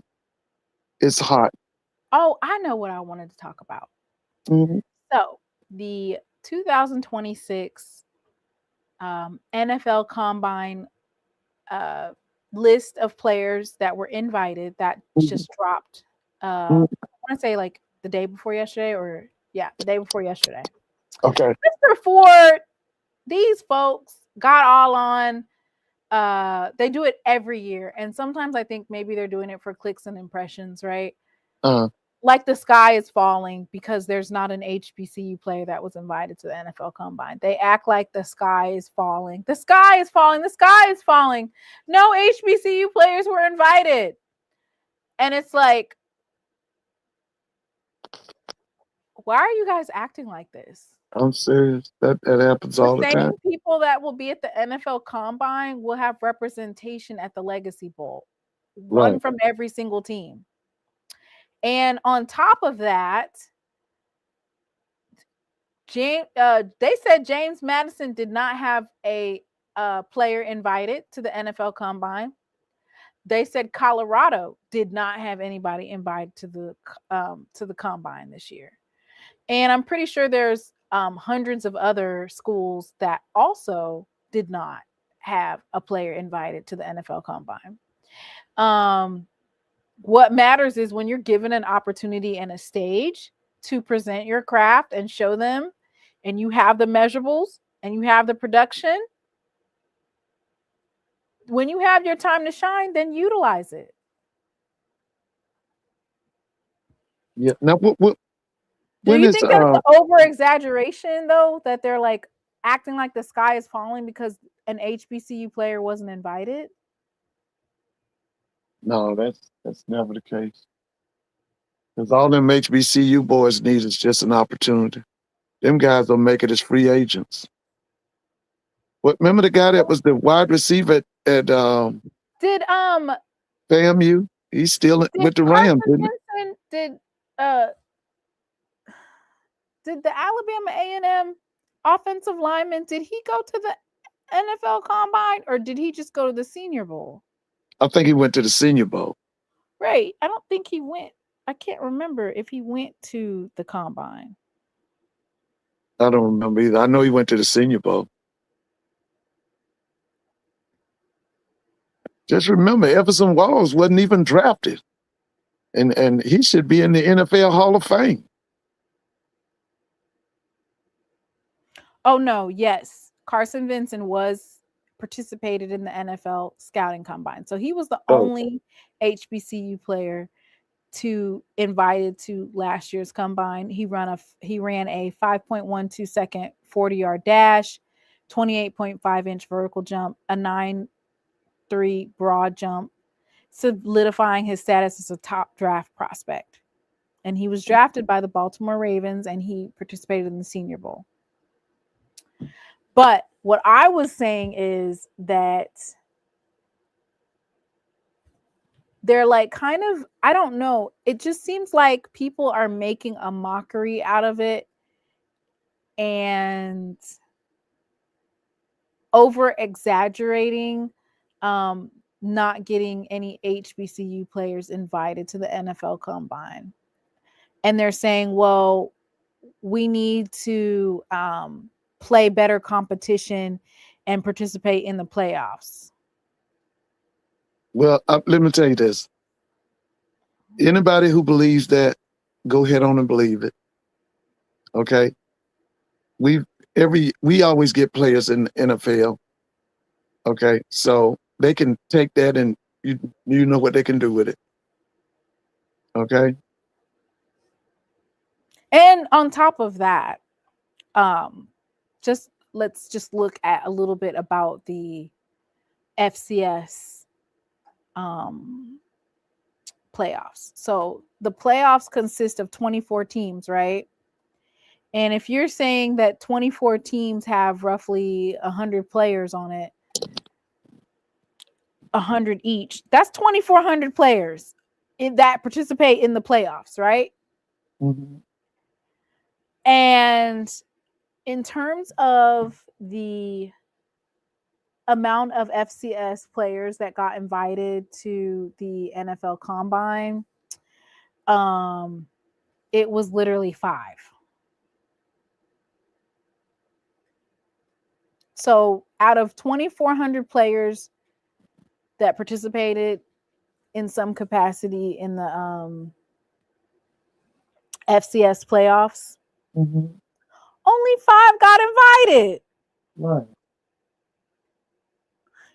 It's hot. Oh, I know what I wanted to talk about. Mm-hmm. So, the 2026 NFL Combine list of players that were invited that just dropped. I want to say like the day before yesterday, the day before yesterday. Okay. Mr. Ford, these folks got all on. They do it every year, and sometimes I think maybe they're doing it for clicks and impressions, right? Like the sky is falling because there's not an HBCU player that was invited to the NFL Combine. They act like the sky is falling. The sky is falling. The sky is falling. No HBCU players were invited. And it's like, Why are you guys acting like this? I'm serious. That happens all the The time. same people that will be at the NFL Combine will have representation at the Legacy Bowl. One Right. from every single team. And on top of that, they said James Madison did not have a player invited to the NFL Combine. They said Colorado did not have anybody invited to the Combine this year. And I'm pretty sure there's hundreds of other schools that also did not have a player invited to the NFL Combine. What matters is when you're given an opportunity and a stage to present your craft and show them, and you have the measurables and you have the production, when you have your time to shine, then utilize it. Yeah. Now, Do when you is think that's an over exaggeration though, that they're like acting like the sky is falling because an HBCU player wasn't invited? No, that's never the case. Because all them HBCU boys need is just an opportunity. Them guys will make it as free agents. What? Remember the guy that was the wide receiver at Did FAMU? He's still with the Rams, Carson isn't he? Benson did the Alabama A&M offensive lineman, did he go to the NFL Combine or did he just go to the Senior Bowl? I think he went to the Senior Bowl. Right. I don't think he went. I can't remember if he went to the Combine. I don't remember either. I know he went to the Senior Bowl. Just remember, Everson Walls wasn't even drafted. And he should be in the NFL Hall of Fame. Oh no, yes. Carson Benson participated in the NFL scouting combine. So he was the only HBCU player to invited to last year's combine. He ran a 5.12 second 40-yard dash, 28.5-inch vertical jump, a 9.3 broad jump, solidifying his status as a top draft prospect. And he was drafted by the Baltimore Ravens and he participated in the Senior Bowl. But what I was saying is that they're like kind of, I don't know, it just seems like people are making a mockery out of it and over exaggerating, not getting any HBCU players invited to the NFL Combine. And they're saying, well, we need to play better competition and participate in the playoffs. Well, let me tell you this. Anybody who believes that, go ahead on and believe it. Okay? We always get players in the NFL. Okay? So they can take that and you know what they can do with it. Okay? And on top of that, let's just look at a little bit about the FCS playoffs. So the playoffs consist of 24 teams, right? And if you're saying that 24 teams have roughly 100 players on it, 100 each, that's 2,400 players that participate in the playoffs, right? Mm-hmm. And in terms of the amount of FCS players that got invited to the NFL Combine, it was literally 5. So out of 2,400 players that participated in some capacity in the FCS playoffs, only 5 got invited. Right.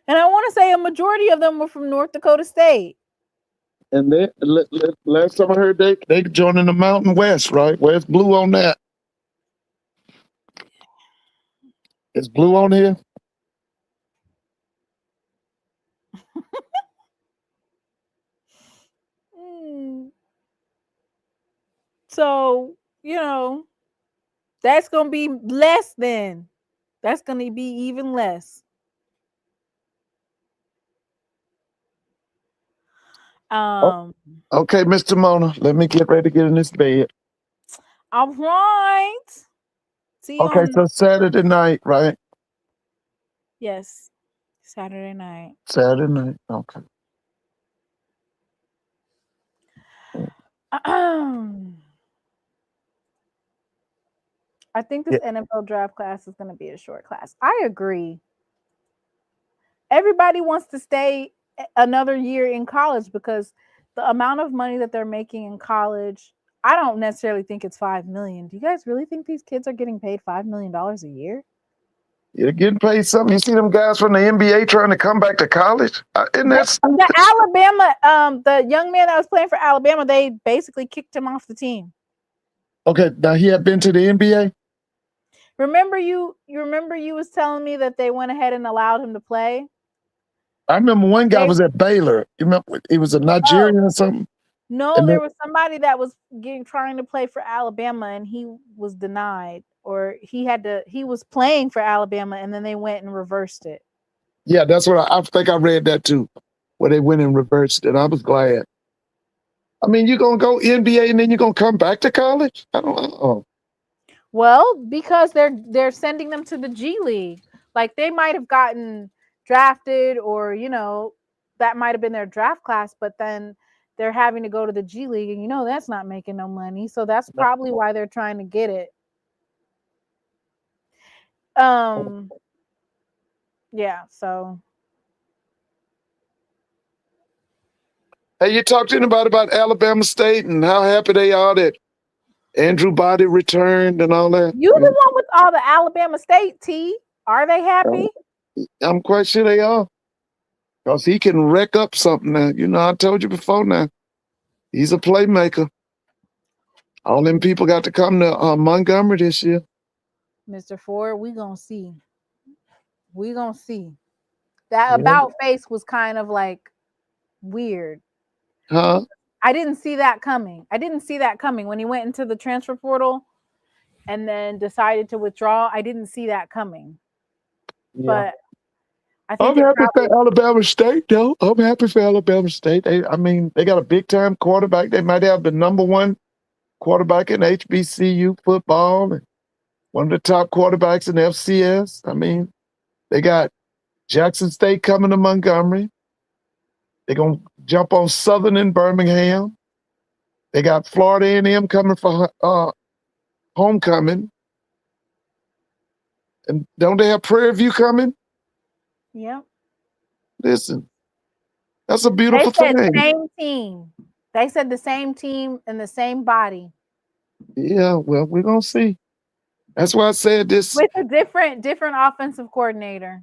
And I want to say a majority of them were from North Dakota State. And they, last time I heard, they joining the Mountain West, right? Where's blue on that? Is blue on here? So you know, that's gonna be less then. That's gonna be even less. Okay, Mr. Mona, let me get ready to get in this bed. All right. See you Okay, on. so Saturday night, right? Yes, Saturday night. Saturday night. Okay. I think this Yeah. NFL draft class is going to be a short class. I agree. Everybody wants to stay another year in college because the amount of money that they're making in college, I don't necessarily think it's 5 million. Do you guys really think these kids are getting paid $5 million a year? You're getting paid something. You see them guys from the NBA trying to come back to college? Isn't that stupid? The Alabama, the young man that was playing for Alabama, they basically kicked him off the team. Okay, now he had been to the NBA? Remember you remember you was telling me that they went ahead and allowed him to play? I remember one guy was at Baylor. You remember he was a Nigerian or something? No, there was somebody that was trying to play for Alabama and he was denied, or he was playing for Alabama and then they went and reversed it. Yeah, that's what I think I read that too, where they went and reversed it. I was glad. I mean, you're going to go NBA and then you're going to come back to college? I don't know. Well, because they're sending them to the G League. Like they might have gotten drafted or, that might have been their draft class, but then they're having to go to the G League and that's not making no money. So that's probably why they're trying to get it. Yeah, so. Hey, you talked to anybody about Alabama State and how happy they are that Andrew Body returned and all that? You the one with all the Alabama State tea. Are they happy? I'm quite sure they are. Because he can wreck up something now. I told you before now. He's a playmaker. All them people got to come to Montgomery this year. Mr. Ford, we gonna see. We gonna see. That about face was kind of like weird. Huh? I didn't see that coming. When he went into the transfer portal and then decided to withdraw. I didn't see that coming. Yeah. But I think I'm happy for Alabama State, though. I'm happy for Alabama State. They got a big-time quarterback. They might have the number one quarterback in HBCU football and one of the top quarterbacks in FCS. I mean, they got Jackson State coming to Montgomery. They're going to jump on Southern in Birmingham. They got Florida A&M coming for homecoming. And don't they have Prairie View coming? Yep. Listen, that's a beautiful thing. They said same team. They said the same team and the same body. Yeah, well, we're going to see. That's why I said this. With a different offensive coordinator.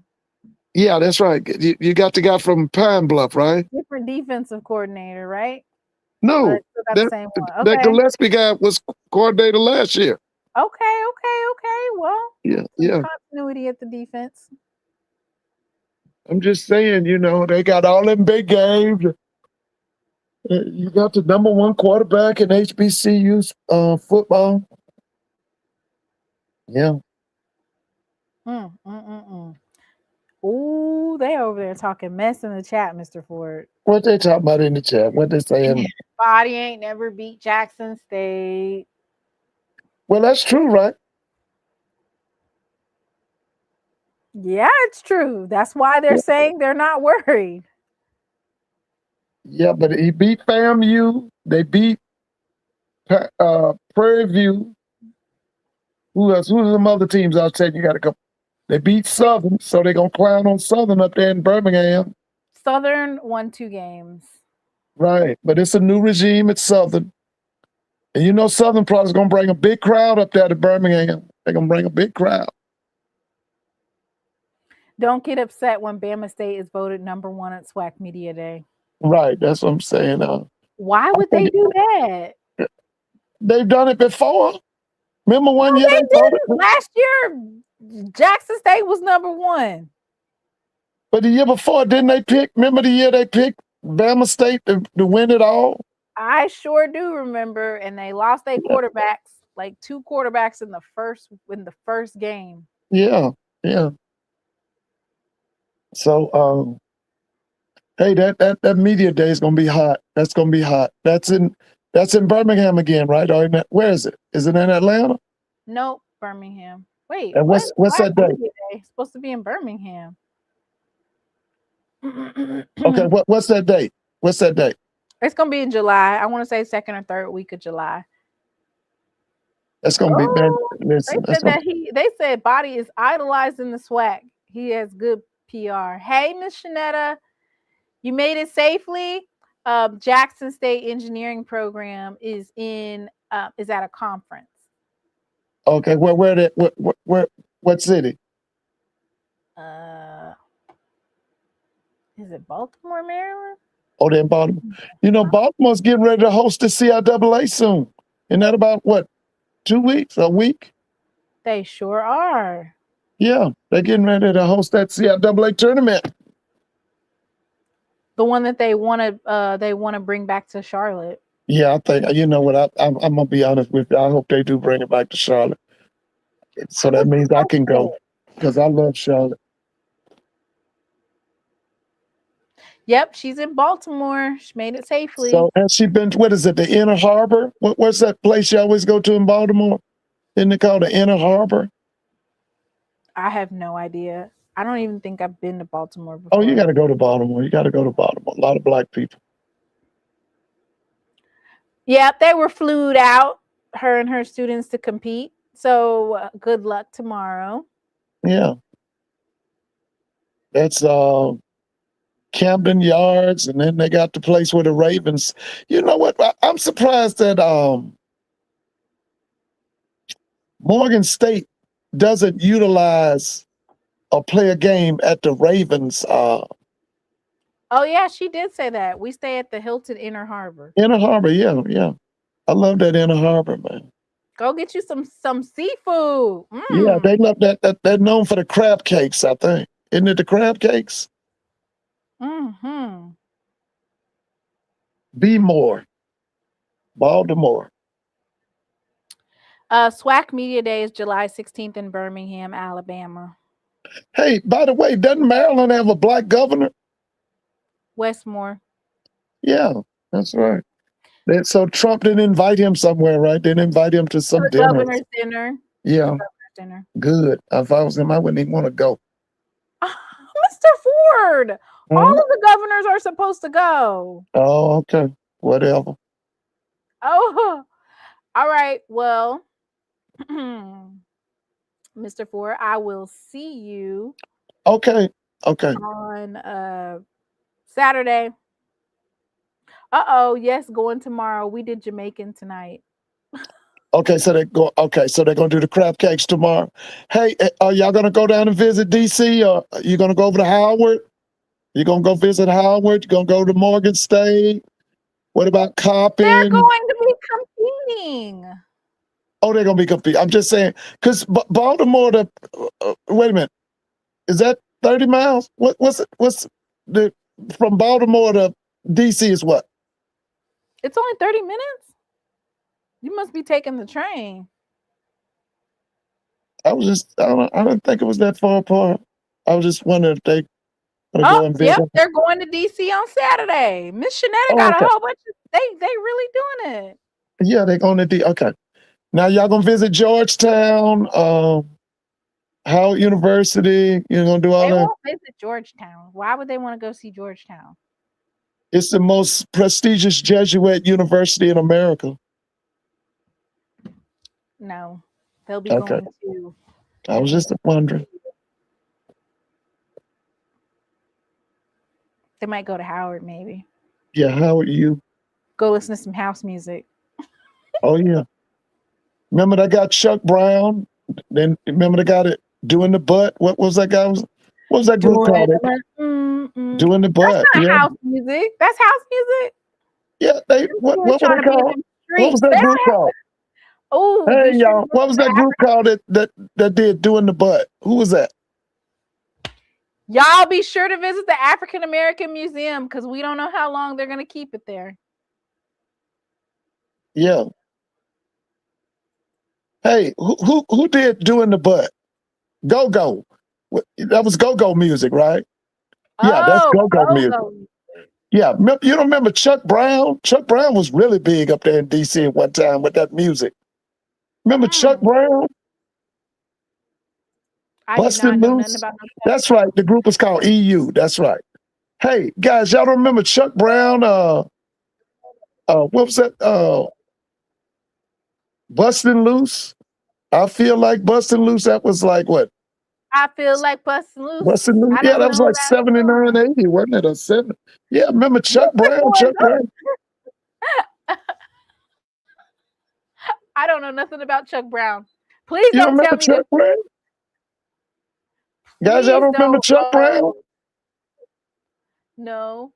Yeah, that's right. You got the guy from Pine Bluff, right? Different defensive coordinator, right? No, that Gillespie guy was coordinator last year. Okay. Well, yeah. Continuity at the defense. I'm just saying, they got all them big games. You got the number one quarterback in HBCU football. Yeah. Ooh, they over there talking mess in the chat, Mr. Ford. What they talking about in the chat? What they saying? Body ain't never beat Jackson State. Well, that's true, right? Yeah, it's true. That's why they're saying they're not worried. Yeah, but he beat FAMU. They beat Prairie View. Who else? Who are some other teams I said you got to go? They beat Southern, so they're going to clown on Southern up there in Birmingham. Southern won 2 games. Right, but it's a new regime at Southern. And Southern probably is going to bring a big crowd up there to Birmingham. They're going to bring a big crowd. Don't get upset when Bama State is voted number 1 at SWAC Media Day. Right, that's what I'm saying. Why would they do that? They've done it before. Remember one year they did it. Last year, Jackson State was number 1. But the year before, didn't they pick? Remember the year they picked Bama State to win it all? I sure do remember, and they lost their quarterbacks like 2 quarterbacks in the first game. Yeah, yeah. So, hey, that media day is gonna be hot. That's gonna be hot. That's in Birmingham again, right? Or where is it? Is it in Atlanta? Nope, Birmingham. Wait, And what? what's Black that day? Media Day? It's supposed to be in Birmingham. Okay, what's that date? What's that date? It's gonna be in July. I want to say 2nd or 3rd week of July. That's gonna be man. Oh, Listen, that's gonna. they said Body is idolized in the SWAC. He has good PR. Hey, Miss Shanetta, you made it safely. Jackson State Engineering Program is at a conference. Okay, what city? Is it Baltimore, Maryland? Oh, they're in Baltimore. You know, Baltimore's getting ready to host the CIAA soon. Isn't that about what, 2 weeks, a week? They sure are. Yeah, they're getting ready to host that CIAA tournament. The one that they want to bring back to Charlotte. Yeah, I think, you know what, I'm gonna be honest with you. I hope they do bring it back to Charlotte. So that means I can go because I love Charlotte. Yep, she's in Baltimore. She made it safely. So has she been? What is it? The Inner Harbor? What's that place you always go to in Baltimore? Isn't it called the Inner Harbor? I have no idea. I don't even think I've been to Baltimore before. Oh, you got to go to Baltimore. You got to go to Baltimore. A lot of Black people. Yeah, they were flued out, her and her students, to compete. So good luck tomorrow. Yeah. That's Camden Yards, and then they got the place where the Ravens. You know what? I'm surprised that Morgan State doesn't utilize or play a game at the Ravens. Oh yeah, she did say that. We stay at the Hilton Inner Harbor. Inner Harbor, yeah, yeah. I love that Inner Harbor, man. Go get you some seafood. Yeah, they love that. They're known for the crab cakes, I think. Isn't it the crab cakes? Mm-hmm. Be more. Baltimore. SWAC Media Day is July 16th in Birmingham, Alabama. Hey, by the way, doesn't Maryland have a Black governor? Westmore. Yeah, that's right. So Trump didn't invite him somewhere, right? Didn't invite him to some dinner. Governor's dinner. Yeah. Governor's dinner. Good. If I was him, I wouldn't even want to go. Mr. Ford, all of the governors are supposed to go. Oh, okay. Whatever. Oh, all right. Well, Mr. Ford, I will see you. Okay. On Saturday. Yes, going tomorrow. We did Jamaican tonight. Okay, so they're gonna do the crab cakes tomorrow. Hey, are y'all gonna go down and visit DC, or are you gonna go over to Howard? You gonna go visit Howard? You gonna go to Morgan State? What about Coppin? They're going to be competing. Oh, they're gonna be competing. I'm just saying, because Baltimore to wait a minute, is that 30 miles? What's the from Baltimore to DC is what? It's only 30 minutes. You must be taking the train. I didn't think it was that far apart. I was just wondering if they go and visit. Yep, they're going to DC on Saturday. Miss Shanetta got a whole bunch of they really doing it. Yeah, they're going to DC. Okay. Now y'all gonna visit Georgetown, Howard University. You're gonna do all that. They won't visit Georgetown. Why would they want to go see Georgetown? It's the most prestigious Jesuit university in America. No, they'll be going to. I was just wondering. They might go to Howard, maybe. Yeah, Howard, you go listen to some house music. Oh yeah. Remember that guy Chuck Brown? Then remember the guy that doing the butt? What was that guy? What was that group called? Doing the butt. That's not house music. That's house music. Yeah, what were they called? What was that group called? Oh, hey y'all, what was that group called that did doing the butt? Who was that? Y'all be sure to visit the African American Museum because we don't know how long they're gonna keep it there. Yeah. Hey, who did Doing the Butt? Go-Go. That was go-go music, right? Yeah, that's Oh, go-go music. Yeah, you don't remember Chuck Brown? Chuck Brown was really big up there in D.C. at one time with that music. Remember Chuck Brown? I do not Bustin' know nothing Loose? about no Chuck. That's right. The group was called EU. That's right. Hey, guys, y'all don't remember Chuck Brown? What was that? Bustin' Loose? I feel like busting loose. That was like what? I feel like busting loose. Busting loose. I Yeah, don't that was know like that 79, 80, wasn't it? Or 7? Yeah, remember Chuck Brown? Chuck Brown. I don't know nothing about Chuck Brown. Please You don't tell remember me Chuck this. Brown? Guys, y'all Please don't remember don't. Chuck Brown? No.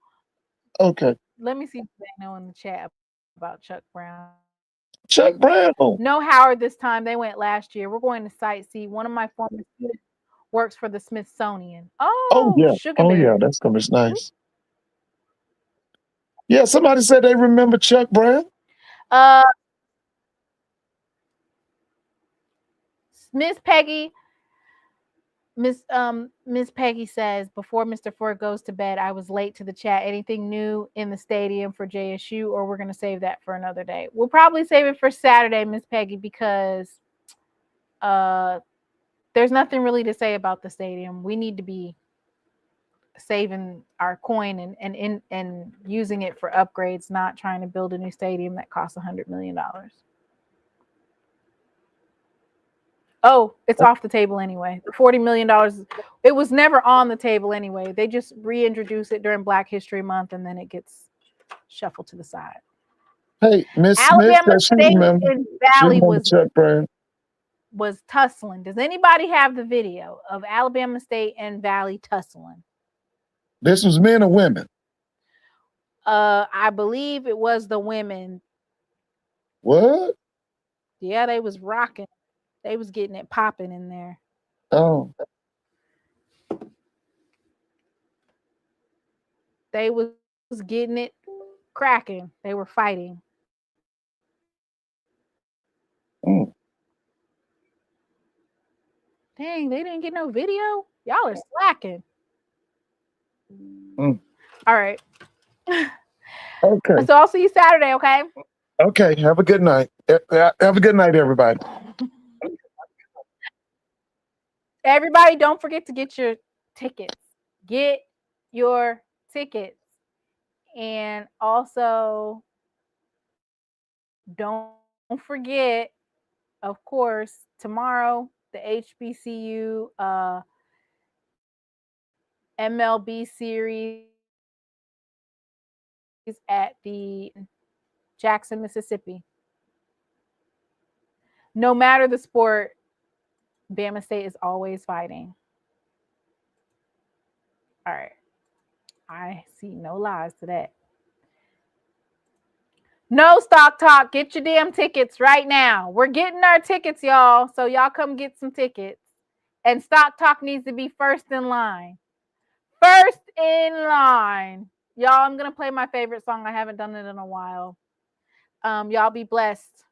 Okay. Let me see if they know in the chat about Chuck Brown. Chuck Brown. No Howard this time. They went last year. We're going to sightsee. One of my former students works for the Smithsonian. Oh, Oh, yeah. Sugar Oh, Bear. yeah. That's going to be nice. Yeah, somebody said they remember Chuck Brown. Miss Peggy. Miss Peggy says, before Mr. Ford goes to bed, I was late to the chat. Anything new in the stadium for JSU, or we're going to save that for another day? We'll probably save it for Saturday, Miss Peggy, because there's nothing really to say about the stadium. We need to be saving our coin and using it for upgrades, not trying to build a new stadium that costs $100 million. Oh, it's off the table anyway. $40 million. It was never on the table anyway. They just reintroduce it during Black History Month, and then it gets shuffled to the side. Hey, Miss Smith, Alabama State and Valley was tussling. Does anybody have the video of Alabama State and Valley tussling? This was men or women? I believe it was the women. What? Yeah, they was rocking. They was getting it popping in there. Oh. They was getting it cracking. They were fighting. Dang, they didn't get no video? Y'all are slacking. All right. Okay. So I'll see you Saturday, okay? Okay. Have a good night. Have a good night, everybody. Everybody, don't forget to get your tickets. Get your tickets. And also, don't forget, of course, tomorrow, the HBCU MLB series at the Jackson, Mississippi. No matter the sport, Bama State is always fighting. All right. I see no lies to that. No stock talk. Get your damn tickets right now. We're getting our tickets, y'all. So y'all come get some tickets. And stock talk needs to be first in line. First in line. Y'all, I'm going to play my favorite song. I haven't done it in a while. Y'all be blessed.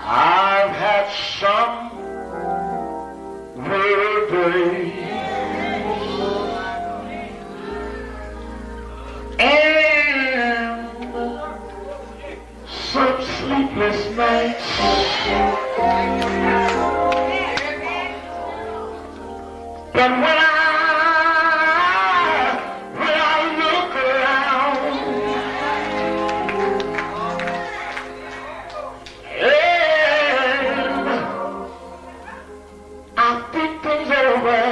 I've had some weary days and some sleepless nights. But when I look around, and I think things over,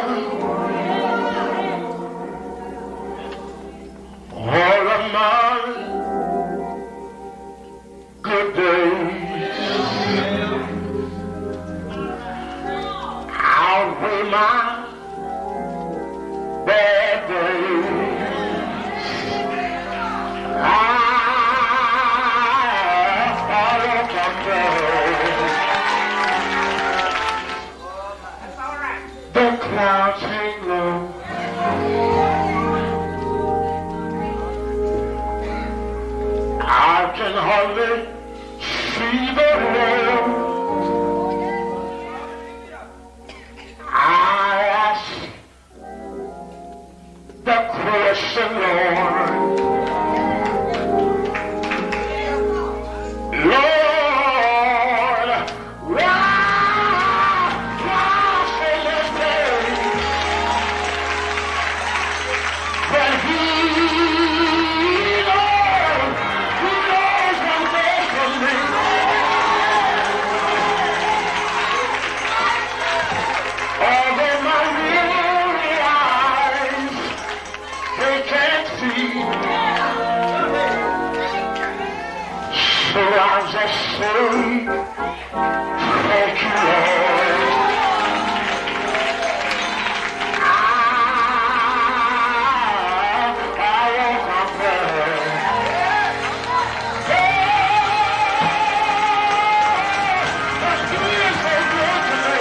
all of my good days outweigh my bad days. I follow the clouds hang low. I can hardly see the Lamb. I ask the question, Lord. Lord, why so much pain? But He knows one thing for me. Although my weary eyes, they can't see. So I'll just say, thank you, Lord. I won't complain. But He is so good to me.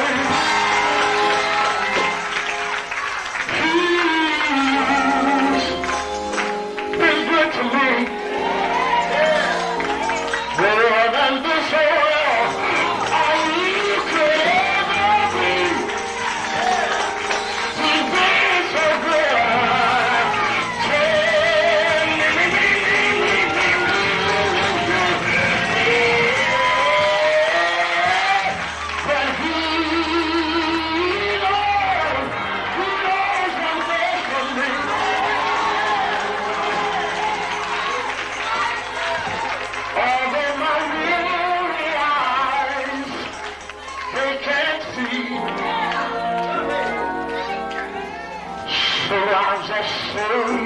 He's been good to me. Better than this world you could ever be. He's been so good. But He knows one thing for me. Although my weary eyes, they can't see. So I'll just say,